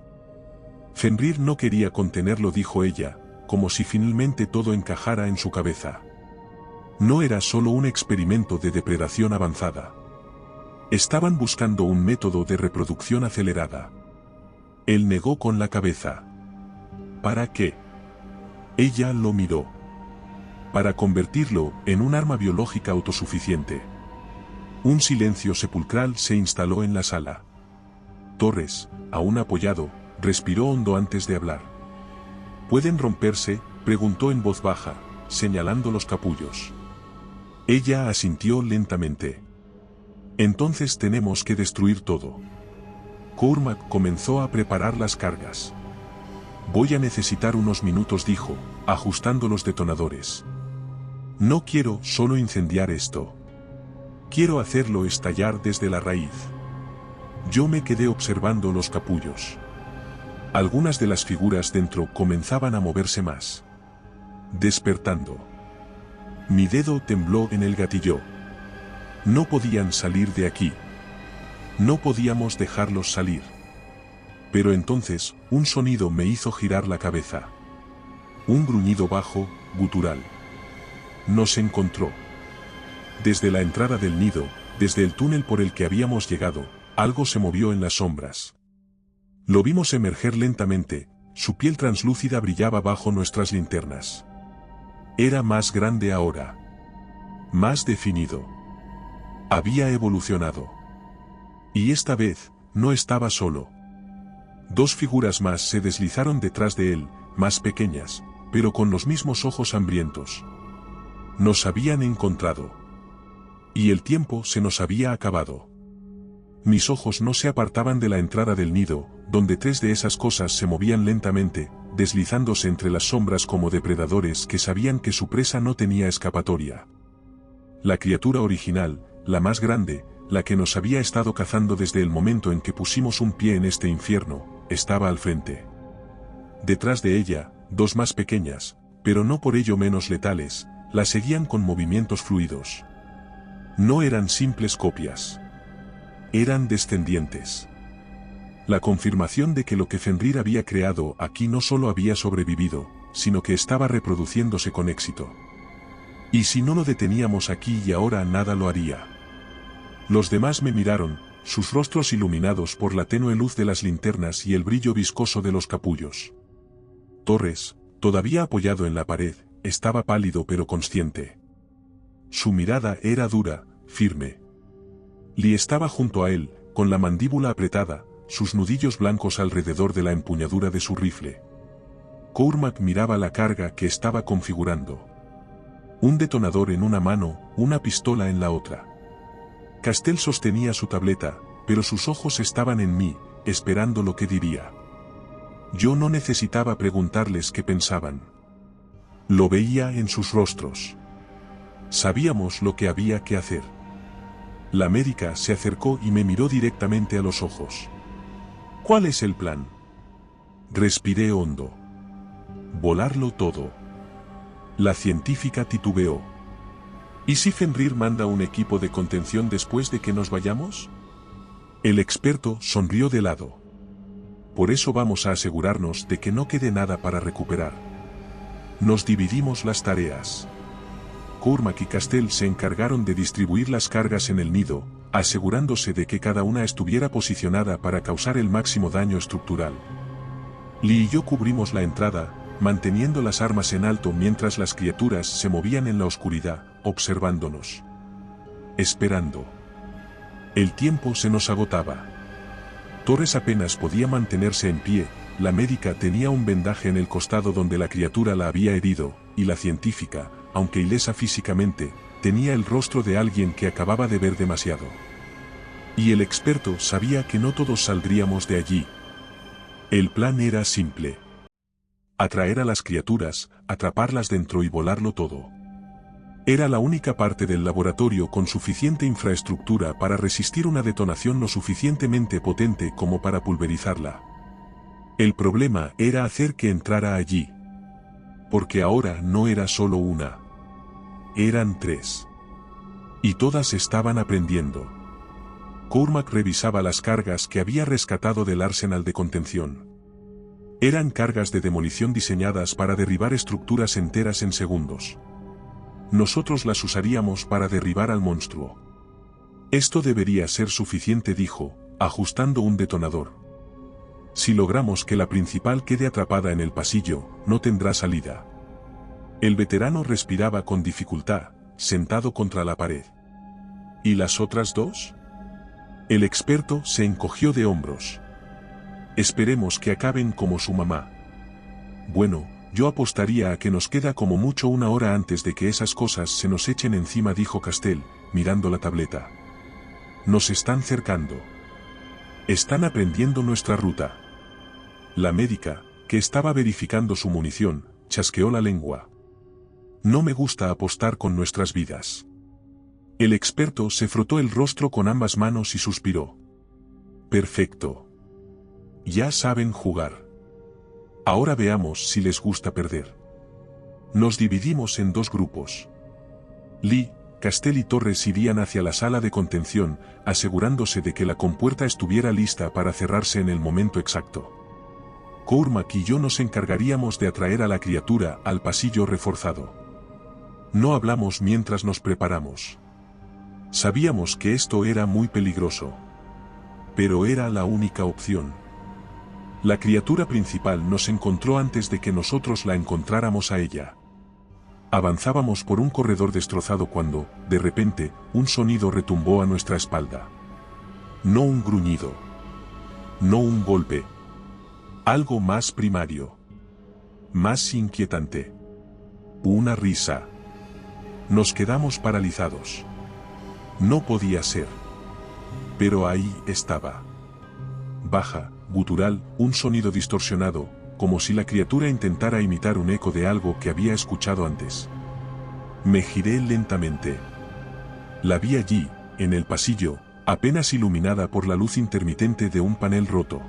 Fenrir no quería contenerlo, dijo ella, como si finalmente todo encajara en su cabeza. No era solo un experimento de depredación avanzada. Estaban buscando un método de reproducción acelerada. Él negó con la cabeza. ¿Para qué? Ella lo miró. Para convertirlo en un arma biológica autosuficiente. Un silencio sepulcral se instaló en la sala. Torres, aún apoyado, respiró hondo antes de hablar. ¿Pueden romperse?, preguntó en voz baja, señalando los capullos. Ella asintió lentamente. Entonces tenemos que destruir todo. Cormac comenzó a preparar las cargas. Voy a necesitar unos minutos, dijo, ajustando los detonadores. No quiero solo incendiar esto. Quiero hacerlo estallar desde la raíz. Yo me quedé observando los capullos. Algunas de las figuras dentro comenzaban a moverse más. Despertando. Mi dedo tembló en el gatillo. No podían salir de aquí. No podíamos dejarlos salir. Pero entonces, un sonido me hizo girar la cabeza. Un gruñido bajo, gutural. Nos encontró. Desde la entrada del nido, desde el túnel por el que habíamos llegado, algo se movió en las sombras. Lo vimos emerger lentamente, su piel translúcida brillaba bajo nuestras linternas. Era más grande ahora. Más definido. Había evolucionado. Y esta vez, no estaba solo. Dos figuras más se deslizaron detrás de él, más pequeñas, pero con los mismos ojos hambrientos. Nos habían encontrado. Y el tiempo se nos había acabado. Mis ojos no se apartaban de la entrada del nido, donde tres de esas cosas se movían lentamente, deslizándose entre las sombras como depredadores que sabían que su presa no tenía escapatoria. La criatura original, la más grande, la que nos había estado cazando desde el momento en que pusimos un pie en este infierno, estaba al frente. Detrás de ella, dos más pequeñas, pero no por ello menos letales, la seguían con movimientos fluidos. No eran simples copias. Eran descendientes. La confirmación de que lo que Fenrir había creado aquí no solo había sobrevivido, sino que estaba reproduciéndose con éxito. Y si no lo deteníamos aquí y ahora nada lo haría. Los demás me miraron, sus rostros iluminados por la tenue luz de las linternas y el brillo viscoso de los capullos. Torres, todavía apoyado en la pared, estaba pálido pero consciente. Su mirada era dura, firme. Lee estaba junto a él, con la mandíbula apretada, sus nudillos blancos alrededor de la empuñadura de su rifle. Cormac miraba la carga que estaba configurando. Un detonador en una mano, una pistola en la otra. Castell sostenía su tableta, pero sus ojos estaban en mí, esperando lo que diría. Yo no necesitaba preguntarles qué pensaban. Lo veía en sus rostros. Sabíamos lo que había que hacer. La médica se acercó y me miró directamente a los ojos. ¿Cuál es el plan? Respiré hondo. Volarlo todo. La científica titubeó. ¿Y si Fenrir manda un equipo de contención después de que nos vayamos? El experto sonrió de lado. Por eso vamos a asegurarnos de que no quede nada para recuperar. Nos dividimos las tareas. Cormac y Castell se encargaron de distribuir las cargas en el nido, asegurándose de que cada una estuviera posicionada para causar el máximo daño estructural. Lee y yo cubrimos la entrada, manteniendo las armas en alto mientras las criaturas se movían en la oscuridad, observándonos. Esperando. El tiempo se nos agotaba. Torres apenas podía mantenerse en pie, la médica tenía un vendaje en el costado donde la criatura la había herido, y la científica, aunque ilesa físicamente, tenía el rostro de alguien que acababa de ver demasiado. Y el experto sabía que no todos saldríamos de allí. El plan era simple. Atraer a las criaturas, atraparlas dentro y volarlo todo. Era la única parte del laboratorio con suficiente infraestructura para resistir una detonación lo suficientemente potente como para pulverizarla. El problema era hacer que entrara allí. Porque ahora no era solo una. Eran tres. Y todas estaban aprendiendo. Cormac revisaba las cargas que había rescatado del arsenal de contención. Eran cargas de demolición diseñadas para derribar estructuras enteras en segundos. Nosotros las usaríamos para derribar al monstruo. Esto debería ser suficiente, dijo, ajustando un detonador. Si logramos que la principal quede atrapada en el pasillo, no tendrá salida. El veterano respiraba con dificultad, sentado contra la pared. ¿Y las otras dos? El experto se encogió de hombros. Esperemos que acaben como su mamá. Bueno, Yo apostaría a que nos queda como mucho una hora antes de que esas cosas se nos echen encima, dijo Castell, mirando la tableta. Nos están cercando. Están aprendiendo nuestra ruta. La médica, que estaba verificando su munición, chasqueó la lengua. No me gusta apostar con nuestras vidas. El experto se frotó el rostro con ambas manos y suspiró. Perfecto. Ya saben jugar. Ahora veamos si les gusta perder. Nos dividimos en dos grupos. Lee, Castell y Torres irían hacia la sala de contención, asegurándose de que la compuerta estuviera lista para cerrarse en el momento exacto. Cormac y yo nos encargaríamos de atraer a la criatura al pasillo reforzado. No hablamos mientras nos preparamos. Sabíamos que esto era muy peligroso. Pero era la única opción. La criatura principal nos encontró antes de que nosotros la encontráramos a ella. Avanzábamos por un corredor destrozado cuando, de repente, un sonido retumbó a nuestra espalda. No un gruñido. No un golpe. Algo más primario. Más inquietante. Una risa. Nos quedamos paralizados. No podía ser. Pero ahí estaba. Baja, gutural, un sonido distorsionado, como si la criatura intentara imitar un eco de algo que había escuchado antes. Me giré lentamente. La vi allí, en el pasillo, apenas iluminada por la luz intermitente de un panel roto.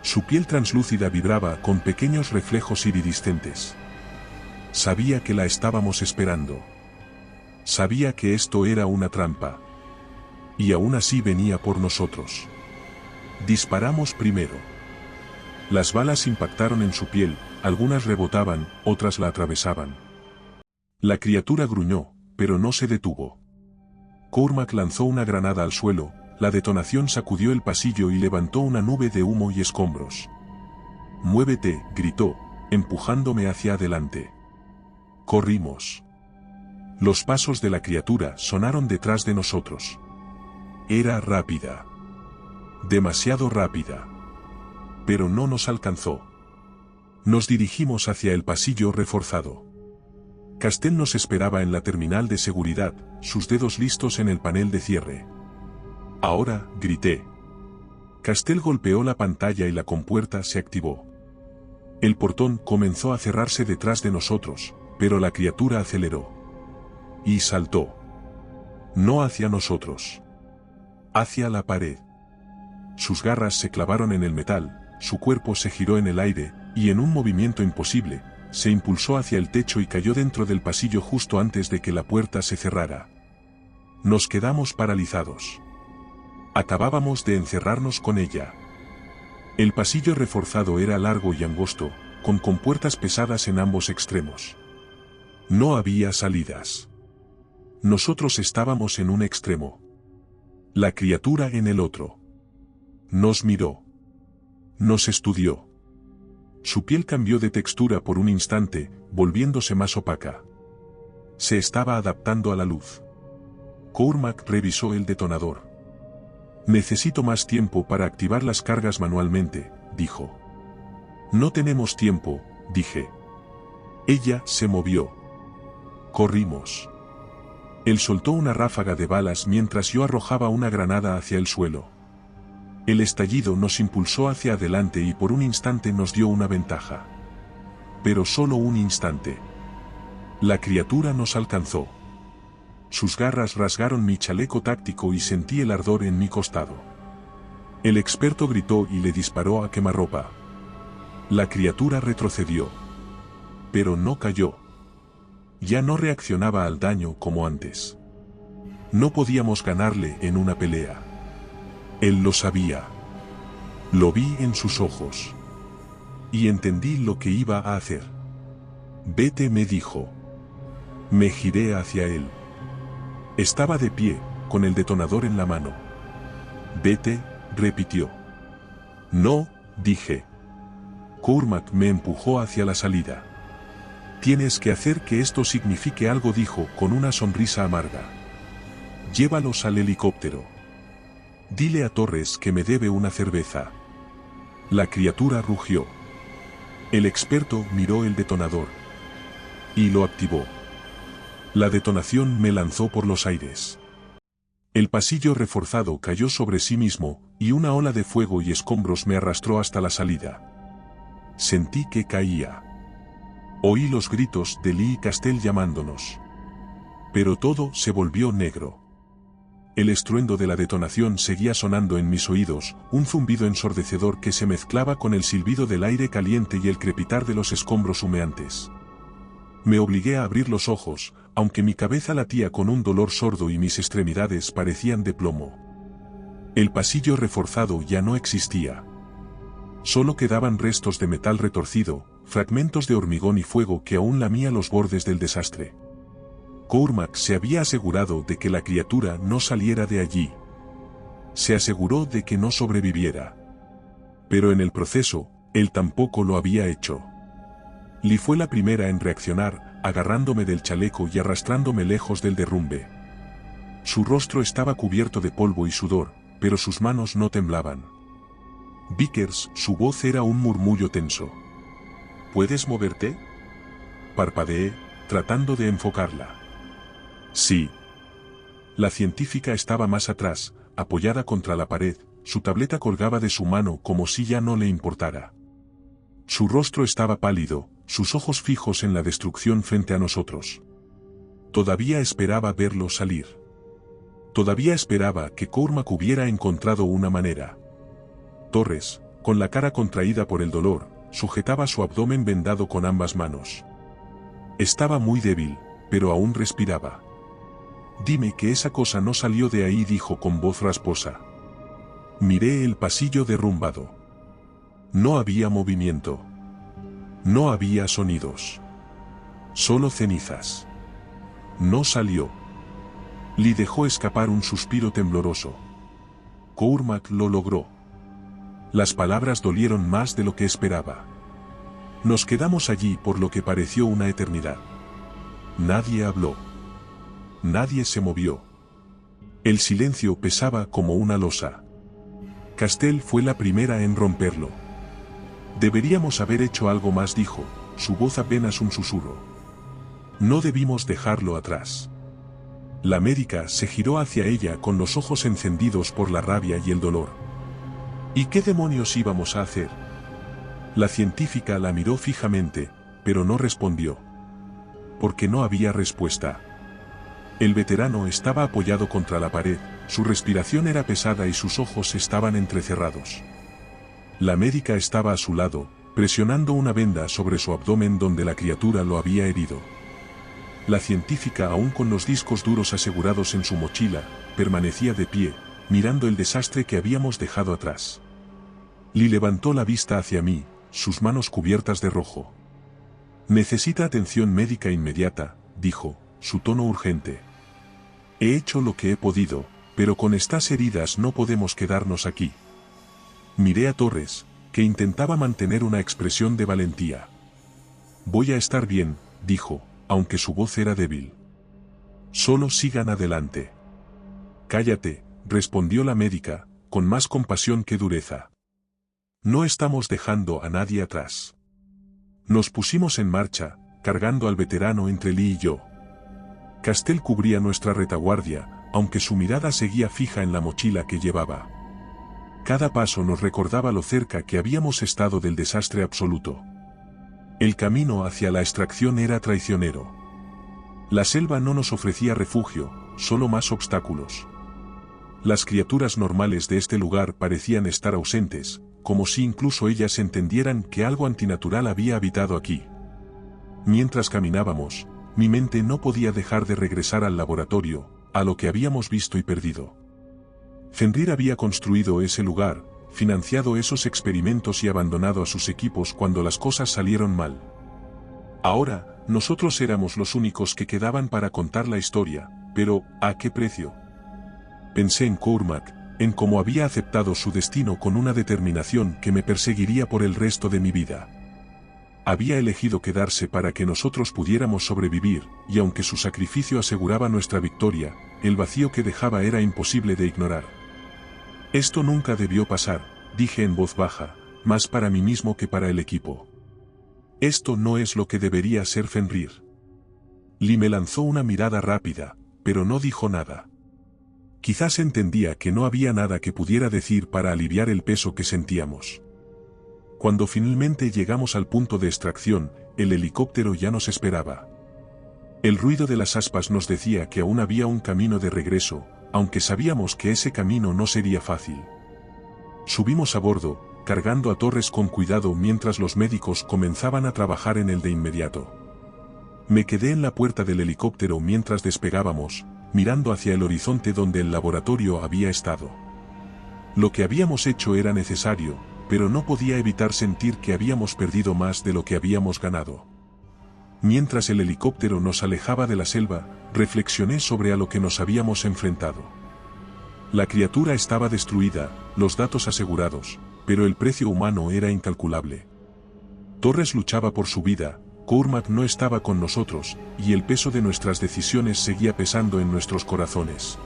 Su piel translúcida vibraba con pequeños reflejos iridiscentes. Sabía que la estábamos esperando. Sabía que esto era una trampa. Y aún así venía por nosotros. Disparamos primero. Las balas impactaron en su piel, algunas rebotaban, otras la atravesaban. La criatura gruñó, pero no se detuvo. Cormac lanzó una granada al suelo, la detonación sacudió el pasillo y levantó una nube de humo y escombros. «Muévete», gritó, empujándome hacia adelante. Corrimos. Los pasos de la criatura sonaron detrás de nosotros. Era rápida. Demasiado rápida. Pero no nos alcanzó. Nos dirigimos hacia el pasillo reforzado. Castell nos esperaba en la terminal de seguridad, sus dedos listos en el panel de cierre. «Ahora», grité. Castell golpeó la pantalla y la compuerta se activó. El portón comenzó a cerrarse detrás de nosotros, pero la criatura aceleró. Y saltó. No hacia nosotros. Hacia la pared. Sus garras se clavaron en el metal, su cuerpo se giró en el aire, y en un movimiento imposible, se impulsó hacia el techo y cayó dentro del pasillo justo antes de que la puerta se cerrara. Nos quedamos paralizados. Acabábamos de encerrarnos con ella. El pasillo reforzado era largo y angosto, con compuertas pesadas en ambos extremos. No había salidas. Nosotros estábamos en un extremo. La criatura en el otro. Nos miró. Nos estudió. Su piel cambió de textura por un instante, volviéndose más opaca. Se estaba adaptando a la luz. Cormac revisó el detonador. «Necesito más tiempo para activar las cargas manualmente», dijo. «No tenemos tiempo», dije. Ella se movió. Corrimos. Él soltó una ráfaga de balas mientras yo arrojaba una granada hacia el suelo. El estallido nos impulsó hacia adelante y por un instante nos dio una ventaja. Pero solo un instante. La criatura nos alcanzó. Sus garras rasgaron mi chaleco táctico y sentí el ardor en mi costado. El experto gritó y le disparó a quemarropa. La criatura retrocedió. Pero no cayó. Ya no reaccionaba al daño como antes. No podíamos ganarle en una pelea. Él lo sabía. Lo vi en sus ojos. Y entendí lo que iba a hacer. «Vete», me dijo. Me giré hacia él. Estaba de pie, con el detonador en la mano. «Vete», repitió. «No», dije. Cormac me empujó hacia la salida. «Tienes que hacer que esto signifique algo», dijo con una sonrisa amarga. «Llévalos al helicóptero. Dile a Torres que me debe una cerveza». La criatura rugió. El experto miró el detonador. Y lo activó. La detonación me lanzó por los aires. El pasillo reforzado cayó sobre sí mismo, y una ola de fuego y escombros me arrastró hasta la salida. Sentí que caía. Oí los gritos de Lee y Castell llamándonos. Pero todo se volvió negro. El estruendo de la detonación seguía sonando en mis oídos, un zumbido ensordecedor que se mezclaba con el silbido del aire caliente y el crepitar de los escombros humeantes. Me obligué a abrir los ojos, aunque mi cabeza latía con un dolor sordo y mis extremidades parecían de plomo. El pasillo reforzado ya no existía. Solo quedaban restos de metal retorcido, fragmentos de hormigón y fuego que aún lamía los bordes del desastre. Cormac se había asegurado de que la criatura no saliera de allí. Se aseguró de que no sobreviviera. Pero en el proceso, él tampoco lo había hecho. Lee fue la primera en reaccionar, agarrándome del chaleco y arrastrándome lejos del derrumbe. Su rostro estaba cubierto de polvo y sudor, pero sus manos no temblaban. Vickers, su voz era un murmullo tenso. ¿Puedes moverte? Parpadeé, tratando de enfocarla. Sí. La científica estaba más atrás, apoyada contra la pared, su tableta colgaba de su mano como si ya no le importara. Su rostro estaba pálido, sus ojos fijos en la destrucción frente a nosotros. Todavía esperaba verlo salir. Todavía esperaba que Cormac hubiera encontrado una manera. Torres, con la cara contraída por el dolor, sujetaba su abdomen vendado con ambas manos. Estaba muy débil, pero aún respiraba. Dime que esa cosa no salió de ahí, dijo con voz rasposa. Miré el pasillo derrumbado. No había movimiento. No había sonidos. Solo cenizas. No salió. Lee dejó escapar un suspiro tembloroso. Cormac lo logró. Las palabras dolieron más de lo que esperaba. Nos quedamos allí por lo que pareció una eternidad. Nadie habló. Nadie se movió. El silencio pesaba como una losa. Castell fue la primera en romperlo. Deberíamos haber hecho algo más, dijo, su voz apenas un susurro. No debimos dejarlo atrás. La médica se giró hacia ella con los ojos encendidos por la rabia y el dolor. ¿Y qué demonios íbamos a hacer? La científica la miró fijamente, pero no respondió. Porque no había respuesta. El veterano estaba apoyado contra la pared, su respiración era pesada y sus ojos estaban entrecerrados. La médica estaba a su lado, presionando una venda sobre su abdomen donde la criatura lo había herido. La científica, aún con los discos duros asegurados en su mochila, permanecía de pie, mirando el desastre que habíamos dejado atrás. Lee levantó la vista hacia mí, sus manos cubiertas de rojo. Necesita atención médica inmediata, dijo, su tono urgente. He hecho lo que he podido, pero con estas heridas no podemos quedarnos aquí. Miré a Torres, que intentaba mantener una expresión de valentía. Voy a estar bien, dijo, aunque su voz era débil. Solo sigan adelante. Cállate, respondió la médica, con más compasión que dureza. No estamos dejando a nadie atrás. Nos pusimos en marcha, cargando al veterano entre Lee y yo. Castell cubría nuestra retaguardia, aunque su mirada seguía fija en la mochila que llevaba. Cada paso nos recordaba lo cerca que habíamos estado del desastre absoluto. El camino hacia la extracción era traicionero. La selva no nos ofrecía refugio, solo más obstáculos. Las criaturas normales de este lugar parecían estar ausentes, como si incluso ellas entendieran que algo antinatural había habitado aquí. Mientras caminábamos, mi mente no podía dejar de regresar al laboratorio, a lo que habíamos visto y perdido. Fenrir había construido ese lugar, financiado esos experimentos y abandonado a sus equipos cuando las cosas salieron mal. Ahora, nosotros éramos los únicos que quedaban para contar la historia, pero, ¿a qué precio? Pensé en Cormac, en cómo había aceptado su destino con una determinación que me perseguiría por el resto de mi vida. Había elegido quedarse para que nosotros pudiéramos sobrevivir, y aunque su sacrificio aseguraba nuestra victoria, el vacío que dejaba era imposible de ignorar. Esto nunca debió pasar, dije en voz baja, más para mí mismo que para el equipo. Esto no es lo que debería ser Fenrir. Lee me lanzó una mirada rápida, pero no dijo nada. Quizás entendía que no había nada que pudiera decir para aliviar el peso que sentíamos. Cuando finalmente llegamos al punto de extracción, el helicóptero ya nos esperaba. El ruido de las aspas nos decía que aún había un camino de regreso, aunque sabíamos que ese camino no sería fácil. Subimos a bordo, cargando a Torres con cuidado mientras los médicos comenzaban a trabajar en él de inmediato. Me quedé en la puerta del helicóptero mientras despegábamos, mirando hacia el horizonte donde el laboratorio había estado. Lo que habíamos hecho era necesario, pero no podía evitar sentir que habíamos perdido más de lo que habíamos ganado. Mientras el helicóptero nos alejaba de la selva, reflexioné sobre a lo que nos habíamos enfrentado. La criatura estaba destruida, los datos asegurados, pero el precio humano era incalculable. Torres luchaba por su vida, Cormac no estaba con nosotros, y el peso de nuestras decisiones seguía pesando en nuestros corazones.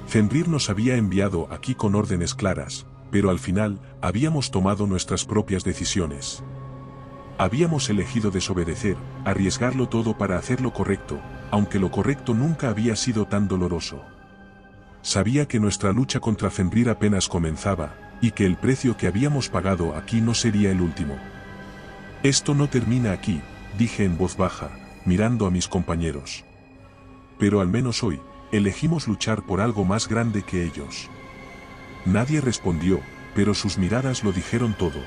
Fenrir nos había enviado aquí con órdenes claras, pero al final, habíamos tomado nuestras propias decisiones. Habíamos elegido desobedecer, arriesgarlo todo para hacer lo correcto, aunque lo correcto nunca había sido tan doloroso. Sabía que nuestra lucha contra Fenrir apenas comenzaba, y que el precio que habíamos pagado aquí no sería el último. Esto no termina aquí, dije en voz baja, mirando a mis compañeros. Pero al menos hoy, elegimos luchar por algo más grande que ellos. Nadie respondió, pero sus miradas lo dijeron todo.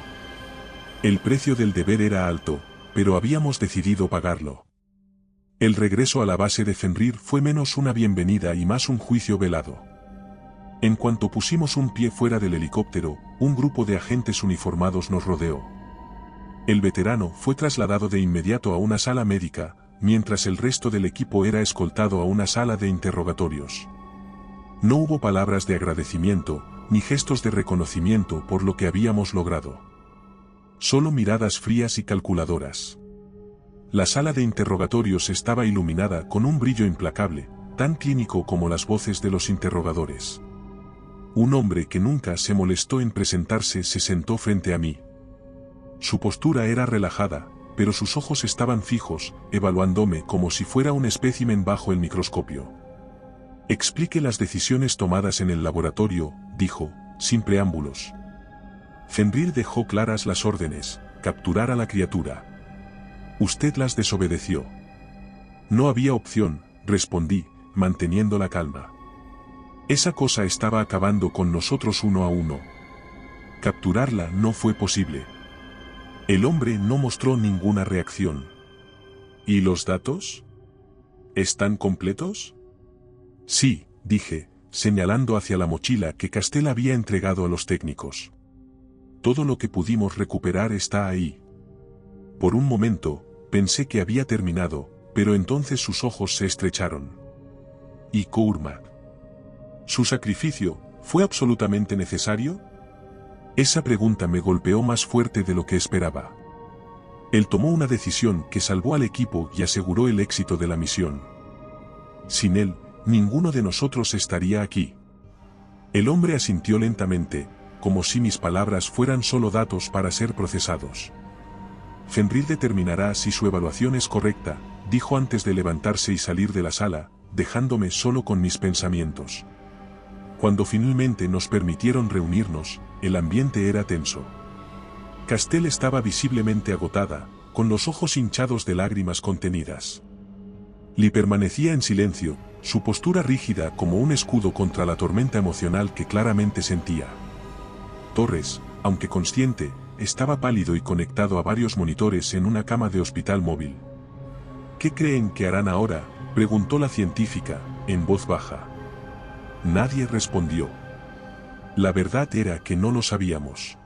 El precio del deber era alto, pero habíamos decidido pagarlo. El regreso a la base de Fenrir fue menos una bienvenida y más un juicio velado. En cuanto pusimos un pie fuera del helicóptero, un grupo de agentes uniformados nos rodeó. El veterano fue trasladado de inmediato a una sala médica, mientras el resto del equipo era escoltado a una sala de interrogatorios. No hubo palabras de agradecimiento, ni gestos de reconocimiento por lo que habíamos logrado. Solo miradas frías y calculadoras. La sala de interrogatorios estaba iluminada con un brillo implacable, tan clínico como las voces de los interrogadores. Un hombre que nunca se molestó en presentarse se sentó frente a mí. Su postura era relajada, pero sus ojos estaban fijos, evaluándome como si fuera un espécimen bajo el microscopio. Explique las decisiones tomadas en el laboratorio, dijo, sin preámbulos. Fenrir dejó claras las órdenes, capturar a la criatura. Usted las desobedeció. No había opción, respondí, manteniendo la calma. Esa cosa estaba acabando con nosotros uno a uno. Capturarla no fue posible. El hombre no mostró ninguna reacción. ¿Y los datos? ¿Están completos? Sí, dije, señalando hacia la mochila que Castell había entregado a los técnicos. Todo lo que pudimos recuperar está ahí. Por un momento, pensé que había terminado, pero entonces sus ojos se estrecharon. ¿Y Cormac? ¿Su sacrificio fue absolutamente necesario? Esa pregunta me golpeó más fuerte de lo que esperaba. Él tomó una decisión que salvó al equipo y aseguró el éxito de la misión. Sin él, ninguno de nosotros estaría aquí. El hombre asintió lentamente, como si mis palabras fueran solo datos para ser procesados. Fenrir determinará si su evaluación es correcta, dijo antes de levantarse y salir de la sala, dejándome solo con mis pensamientos. Cuando finalmente nos permitieron reunirnos, el ambiente era tenso. Castell estaba visiblemente agotada, con los ojos hinchados de lágrimas contenidas. Lee permanecía en silencio, su postura rígida como un escudo contra la tormenta emocional que claramente sentía. Torres, aunque consciente, estaba pálido y conectado a varios monitores en una cama de hospital móvil. ¿Qué creen que harán ahora?, preguntó la científica, en voz baja. Nadie respondió. La verdad era que no lo sabíamos.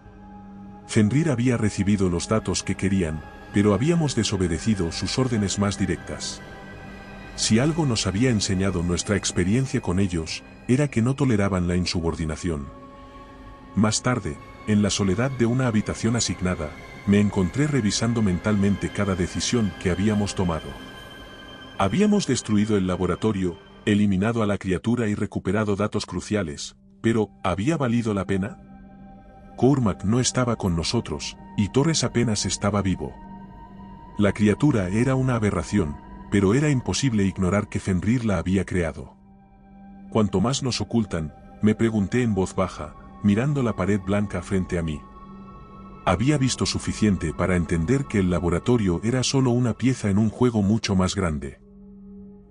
Fenrir había recibido los datos que querían, pero habíamos desobedecido sus órdenes más directas. Si algo nos había enseñado nuestra experiencia con ellos, era que no toleraban la insubordinación. Más tarde, en la soledad de una habitación asignada, me encontré revisando mentalmente cada decisión que habíamos tomado. Habíamos destruido el laboratorio, eliminado a la criatura y recuperado datos cruciales, pero ¿había valido la pena? Cormac no estaba con nosotros, y Torres apenas estaba vivo. La criatura era una aberración, pero era imposible ignorar que Fenrir la había creado. Cuanto más nos ocultan, me pregunté en voz baja, mirando la pared blanca frente a mí. Había visto suficiente para entender que el laboratorio era solo una pieza en un juego mucho más grande.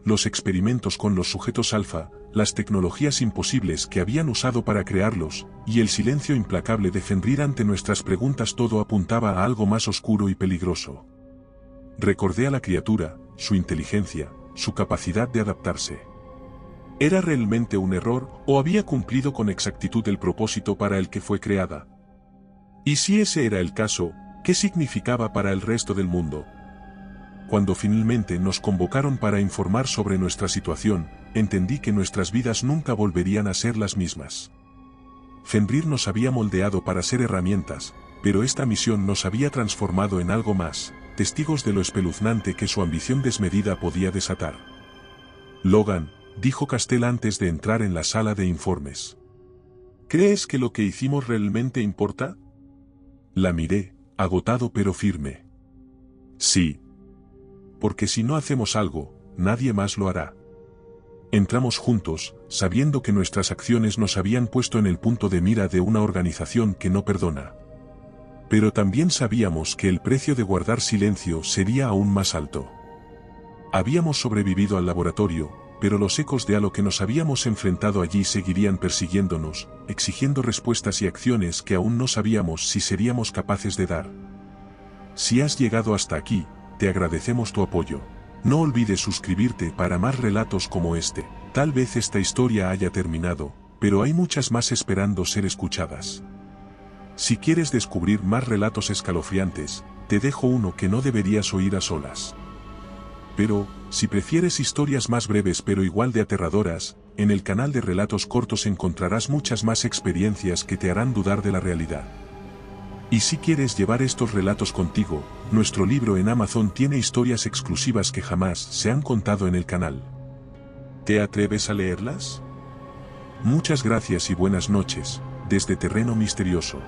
Los experimentos con los sujetos alfa, las tecnologías imposibles que habían usado para crearlos, y el silencio implacable de Fenrir ante nuestras preguntas, todo apuntaba a algo más oscuro y peligroso. Recordé a la criatura, su inteligencia, su capacidad de adaptarse. ¿Era realmente un error o había cumplido con exactitud el propósito para el que fue creada? Y si ese era el caso, ¿qué significaba para el resto del mundo? Cuando finalmente nos convocaron para informar sobre nuestra situación, entendí que nuestras vidas nunca volverían a ser las mismas. Fenrir nos había moldeado para ser herramientas, pero esta misión nos había transformado en algo más, testigos de lo espeluznante que su ambición desmedida podía desatar. Logan, dijo Castell antes de entrar en la sala de informes. ¿Crees que lo que hicimos realmente importa? La miré, agotado pero firme. Sí. Porque si no hacemos algo, nadie más lo hará. Entramos juntos, sabiendo que nuestras acciones nos habían puesto en el punto de mira de una organización que no perdona. Pero también sabíamos que el precio de guardar silencio sería aún más alto. Habíamos sobrevivido al laboratorio, pero los ecos de a lo que nos habíamos enfrentado allí seguirían persiguiéndonos, exigiendo respuestas y acciones que aún no sabíamos si seríamos capaces de dar. Si has llegado hasta aquí, te agradecemos tu apoyo. No olvides suscribirte para más relatos como este. Tal vez esta historia haya terminado, pero hay muchas más esperando ser escuchadas. Si quieres descubrir más relatos escalofriantes, te dejo uno que no deberías oír a solas. Pero, si prefieres historias más breves pero igual de aterradoras, en el canal de relatos cortos encontrarás muchas más experiencias que te harán dudar de la realidad. Y si quieres llevar estos relatos contigo, nuestro libro en Amazon tiene historias exclusivas que jamás se han contado en el canal. ¿Te atreves a leerlas? Muchas gracias y buenas noches, desde Terreno Misterioso.